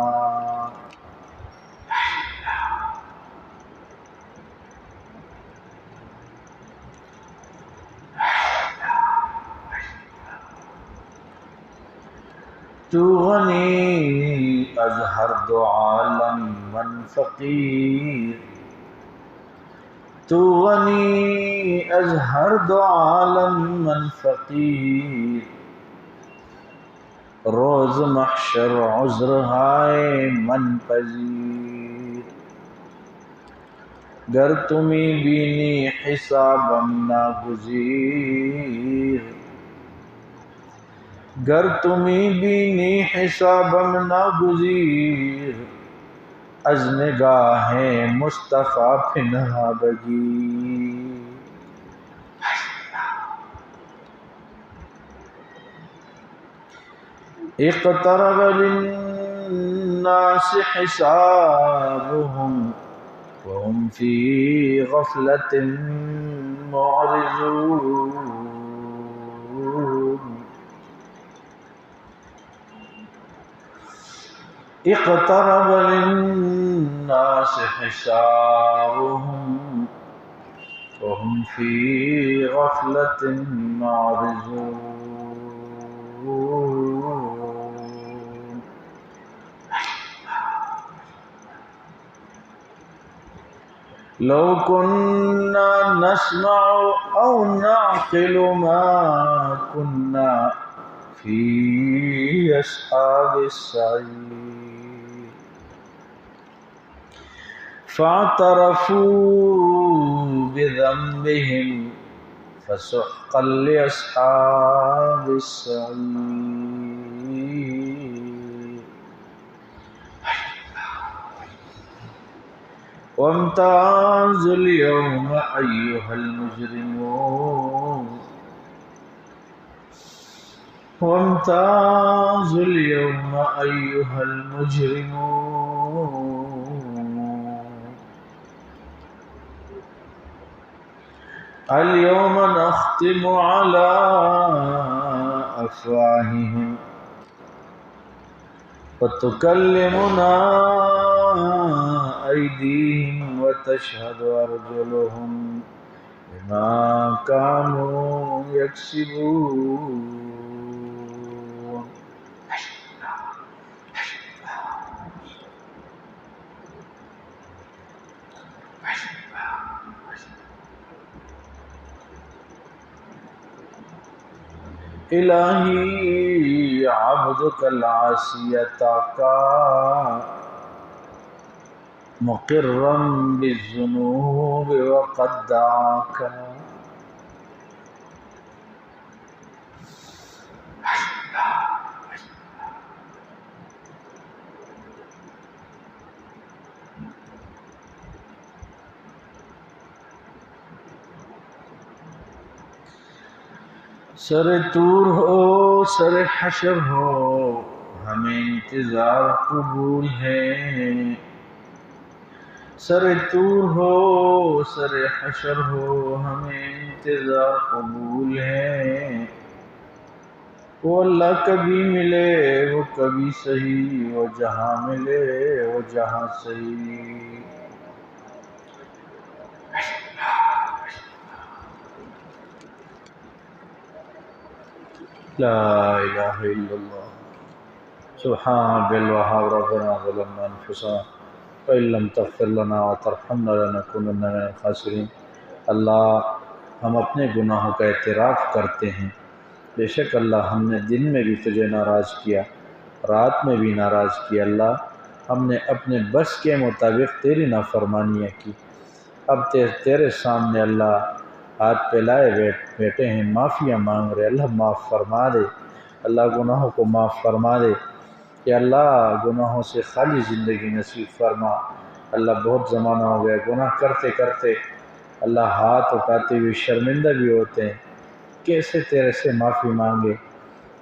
تو غنی از ہر دو عالم من فقیر، تو غنی از ہر دو عالم من فقیر، روز محشر عذر ہائے من پذیر، گر تمہیں بینی حسابم ناگزیر، گر تمہیں بینی حسابم ناگزیر، از نگاہ مصطفیٰ پنہا بگیر، اقترب للناس حسابهم وهم فی غفلة معرضون، اقترب للناس حسابهم وهم في غفلة معرضون لو كنا نسمع أو نعقل ما كنا في أصحاب السعير فاعترفوا بذنبهم فسحقا لأصحاب السعير وامتازوا اليوم أيها المجرمون وامتازوا اليوم أيها المجرمون اليوم نختم على أفواههم وتكلمنا أيديهم وتشهد أرجلهم بما كانوا يكسبون الہی عبدک العاصی اتاکا مقرم بالذنوب وقد دعاکا سر طور ہو سر حشر ہو ہمیں انتظار قبول ہے سر طور ہو سر حشر ہو ہمیں انتظار قبول ہے وہ اللہ کبھی ملے وہ کبھی صحیح وہ جہاں ملے وہ جہاں صحیح لا الہ الا اللہ سبحان بالوہاب ربنا ظلمنا انفسنا وإن لم تغفر لنا وترحمنا لنكونن من الخاسرین۔ اللہ ہم اپنے گناہوں کا اعتراف کرتے ہیں، بے شک اللہ ہم نے دن میں بھی تجھے ناراض کیا، رات میں بھی ناراض کیا۔ اللہ ہم نے اپنے بس کے مطابق تیری نافرمانیاں کی، اب تیرے سامنے اللہ ہاتھ پھیلائے بیٹھے ہیں، معافیاں مانگ رہے۔ اللہ معاف فرما دے، اللہ گناہوں کو معاف فرما دے، یا اللہ گناہوں سے خالی زندگی نصیب فرما۔ اللہ بہت زمانہ ہو گیا گناہ کرتے کرتے اللہ ہاتھ اٹھاتے ہوئے شرمندہ بھی ہوتے ہیں، کیسے تیرے سے معافی مانگے۔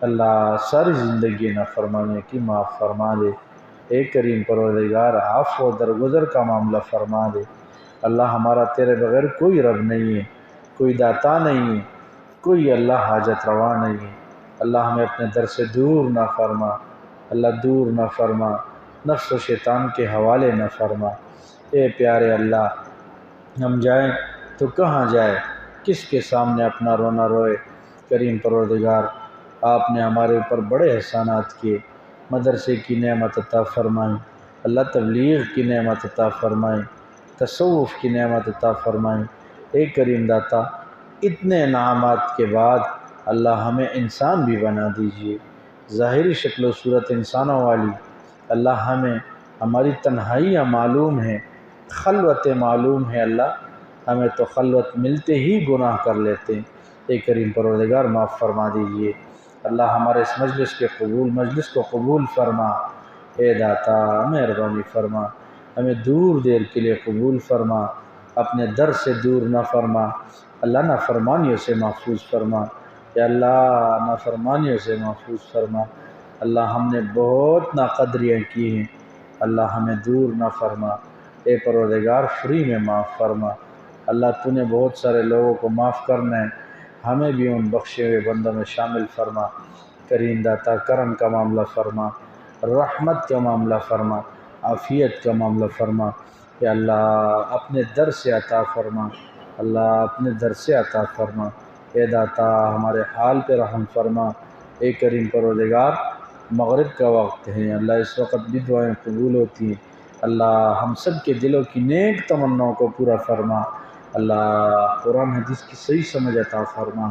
اللہ ساری زندگی نافرمانی کی معاف فرما دے، اے کریم پروردگار عفو و درگزر کا معاملہ فرما دے۔ اللہ ہمارا تیرے بغیر کوئی رب نہیں ہے، کوئی داتا نہیں ہے، کوئی اللہ حاجت روا نہیں ہے۔ اللہ ہمیں اپنے در سے دور نہ فرما، اللہ دور نہ فرما، نفس و شیطان کے حوالے نہ فرما۔ اے پیارے اللہ ہم جائیں تو کہاں جائے، کس کے سامنے اپنا رونا روئے۔ کریم پروردگار آپ نے ہمارے اوپر بڑے احسانات کیے، مدرسے کی نعمت عطا فرمائیں، اللہ تبلیغ کی نعمت عطا فرمائیں، تصوف کی نعمت عطا فرمائیں۔ اے کریم داتا اتنے انعامات کے بعد اللہ ہمیں انسان بھی بنا دیجئے، ظاہری شکل و صورت انسانوں والی۔ اللہ ہمیں ہماری تنہائیاں معلوم ہیں، خلوت معلوم ہے، اللہ ہمیں تو خلوت ملتے ہی گناہ کر لیتے ہیں۔ اے کریم پروردگار معاف فرما دیجئے، اللہ ہمارے اس مجلس کو قبول فرما۔ اے داتا مہربانی فرما، ہمیں دور دیر کے لیے قبول فرما، اپنے در سے دور نہ فرما۔ اللہ نافرمانیوں سے محفوظ فرما، یا اللہ نافرمانیوں سے محفوظ فرما۔ اللہ ہم نے بہت ناقدریاں کی ہیں، اللہ ہمیں دور نہ فرما۔ اے پروردگار فری میں معاف فرما۔ اللہ تو نے بہت سارے لوگوں کو معاف کرنا ہے، ہمیں بھی ان بخشے ہوئے بندوں میں شامل فرما۔ کریم داتا کرم کا معاملہ فرما۔ رحمت کا معاملہ فرما، عافیت کا معاملہ فرما، یا اللہ اپنے در سے عطا فرما، اللہ اپنے در سے عطا فرما، اے داتا ہمارے حال پہ رحم فرما۔ اے کریم پروردگار، مغرب کا وقت ہے اللہ، اس وقت بھی دعائیں قبول ہوتی ہیں اللہ، ہم سب کے دلوں کی نیک تمناؤں کو پورا فرما، اللہ قرآن حدیث کی صحیح سمجھ عطا فرما۔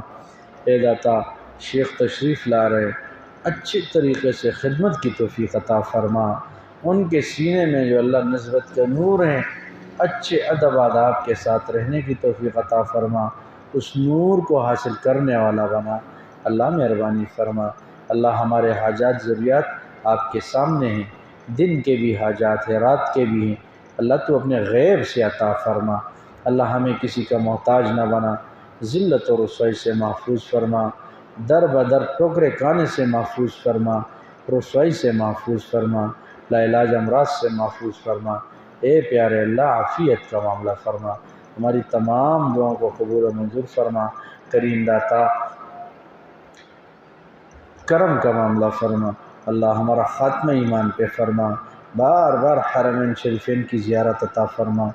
اے داتا شیخ تشریف لا رہے، اچھے طریقے سے خدمت کی توفیق عطا فرما، ان کے سینے میں جو اللہ نسبت کا نور ہیں، اچھے ادب آداب کے ساتھ رہنے کی توفیق عطا فرما، اس نور کو حاصل کرنے والا بنا، اللہ مہربانی فرما۔ اللہ ہمارے حاجات ضروریات آپ کے سامنے ہیں، دن کے بھی حاجات ہیں، رات کے بھی ہیں، اللہ تو اپنے غیب سے عطا فرما، اللہ ہمیں کسی کا محتاج نہ بنا، ذلت و رسوائی سے محفوظ فرما، در بدر ٹوکرے کھانے سے محفوظ فرما، رسوائی سے محفوظ فرما، لا علاج امراض سے محفوظ فرما۔ اے پیارے اللہ عافیت کا معاملہ فرما، ہماری تمام دعاؤں کو قبول و منظور فرما، کریم داتا کرم کا معاملہ فرما، اللہ ہمارا خاتمہ ایمان پہ فرما، بار بار حرمین شریفین کی زیارت عطا فرما،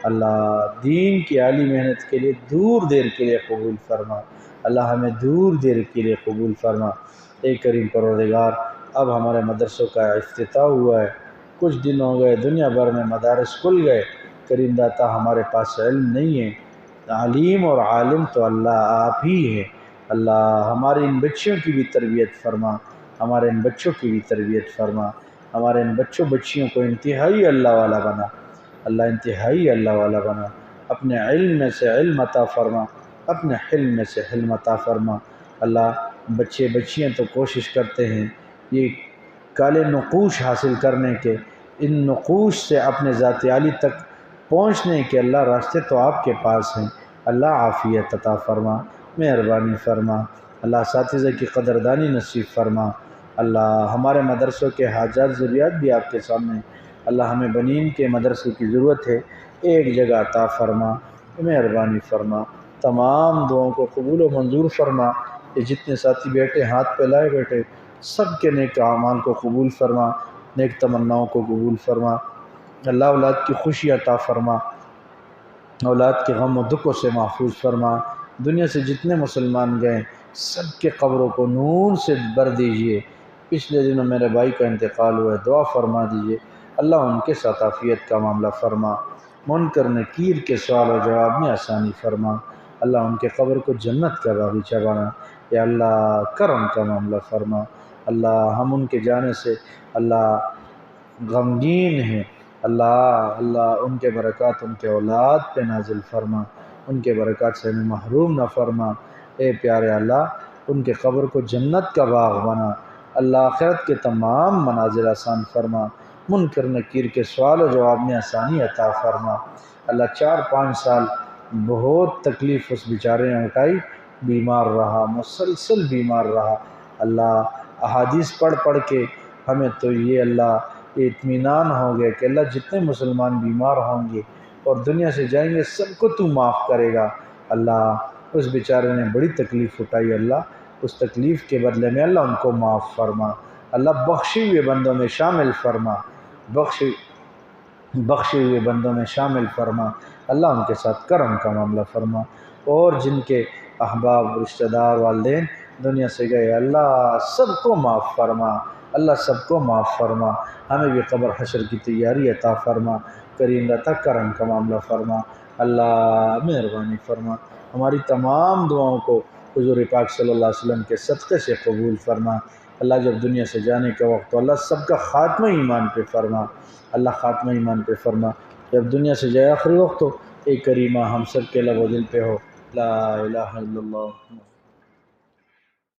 اللہ دین کی عالی محنت کے لیے دور دیر کے لیے قبول فرما، اللہ ہمیں دور دیر کے لیے قبول فرما۔ اے کریم پروردگار، اب ہمارے مدرسوں کا افتتاح ہوا ہے، کچھ دن ہو گئے دنیا بھر میں مدارس کھل گئے، کریم داتا ہمارے پاس علم نہیں ہے، علیم اور عالم تو اللہ آپ ہی ہے، اللہ ہمارے ان بچیوں کی بھی تربیت فرما، ہمارے ان بچوں کی بھی تربیت فرما، ہمارے ان بچوں بچیوں کو انتہائی اللہ والا بنا، اللہ انتہائی اللہ والا بنا، اپنے علم میں سے علم عطا فرما، اپنے حلم میں سے حلم عطا فرما، اللہ بچے بچیاں تو کوشش کرتے ہیں یہ کالے نقوش حاصل کرنے کے، ان نقوش سے اپنے ذات عالی تک پہنچنے کے، اللہ راستے تو آپ کے پاس ہیں، اللہ عافیت عطا فرما، مہربانی فرما، اللہ اساتذہ کی قدردانی نصیب فرما، اللہ ہمارے مدرسوں کے حاجات ضروریات بھی آپ کے سامنے ہیں، اللہ ہمیں بنین کے مدرسے کی ضرورت ہے، ایک جگہ عطا فرما، مہربانی فرما، تمام دعاؤں کو قبول و منظور فرما، یہ جتنے ساتھی بیٹھے ہاتھ پہ لائے بیٹھے سب کے نیک اعمال کو قبول فرما، نیک تمناؤں کو قبول فرما، اللہ اولاد کی خوشی عطا فرما، اولاد کے غم و دکھوں سے محفوظ فرما، دنیا سے جتنے مسلمان گئے سب کے قبروں کو نور سے بھر دیجئے، پچھلے دنوں میرے بھائی کا انتقال ہوا ہے، دعا فرما دیجئے، اللہ ان کے ساتھ عافیت کا معاملہ فرما، منکر نکیر کے سوال و جواب میں آسانی فرما، اللہ ان کے قبر کو جنت کا باغیچہ بنا، یا اللہ کرم کا معاملہ فرما، اللہ ہم ان کے جانے سے اللہ غمگین ہیں، اللہ ان کے برکات ان کے اولاد پہ نازل فرما، ان کے برکات سے ہمیں محروم نہ فرما، اے پیارے اللہ ان کے قبر کو جنت کا باغ بنا، اللہ آخرت کے تمام منازل آسان فرما، منکر نکیر کے سوال و جواب میں آسانی عطا فرما، اللہ 4-5 سال بہت تکلیف اس بیچارے نے اٹھائی، بیمار رہا، مسلسل بیمار رہا، اللہ احادیث پڑھ کے ہمیں تو یہ اللہ اطمینان ہو گیا کہ اللہ جتنے مسلمان بیمار ہوں گے اور دنیا سے جائیں گے سب کو تو معاف کرے گا، اللہ اس بیچارے نے بڑی تکلیف اٹھائی، اللہ اس تکلیف کے بدلے میں اللہ ان کو معاف فرما، اللہ بخشے ہوئے بندوں میں شامل فرما، بخشے ہوئے بندوں میں شامل فرما، اللہ ان کے ساتھ کرم کا معاملہ فرما، اور جن کے احباب رشتہ دار والدین دنیا سے گئے اللہ سب کو معاف فرما، اللہ سب کو معاف فرما، ہمیں بھی قبر حشر کی تیاری عطا فرما، کریم داتا کرم کا معاملہ فرما، اللہ مہربانی فرما، ہماری تمام دعاؤں کو حضور پاک صلی اللہ علیہ وسلم کے صدقے سے قبول فرما، اللہ جب دنیا سے جانے کا وقت تو اللہ سب کا خاتمہ ایمان پہ فرما، اللہ خاتمہ ایمان پہ فرما، جب دنیا سے جائے آخری وقت تو اے کریمہ ہم سب کے لب و دل پہ ہو، لا الہ الا اللہ۔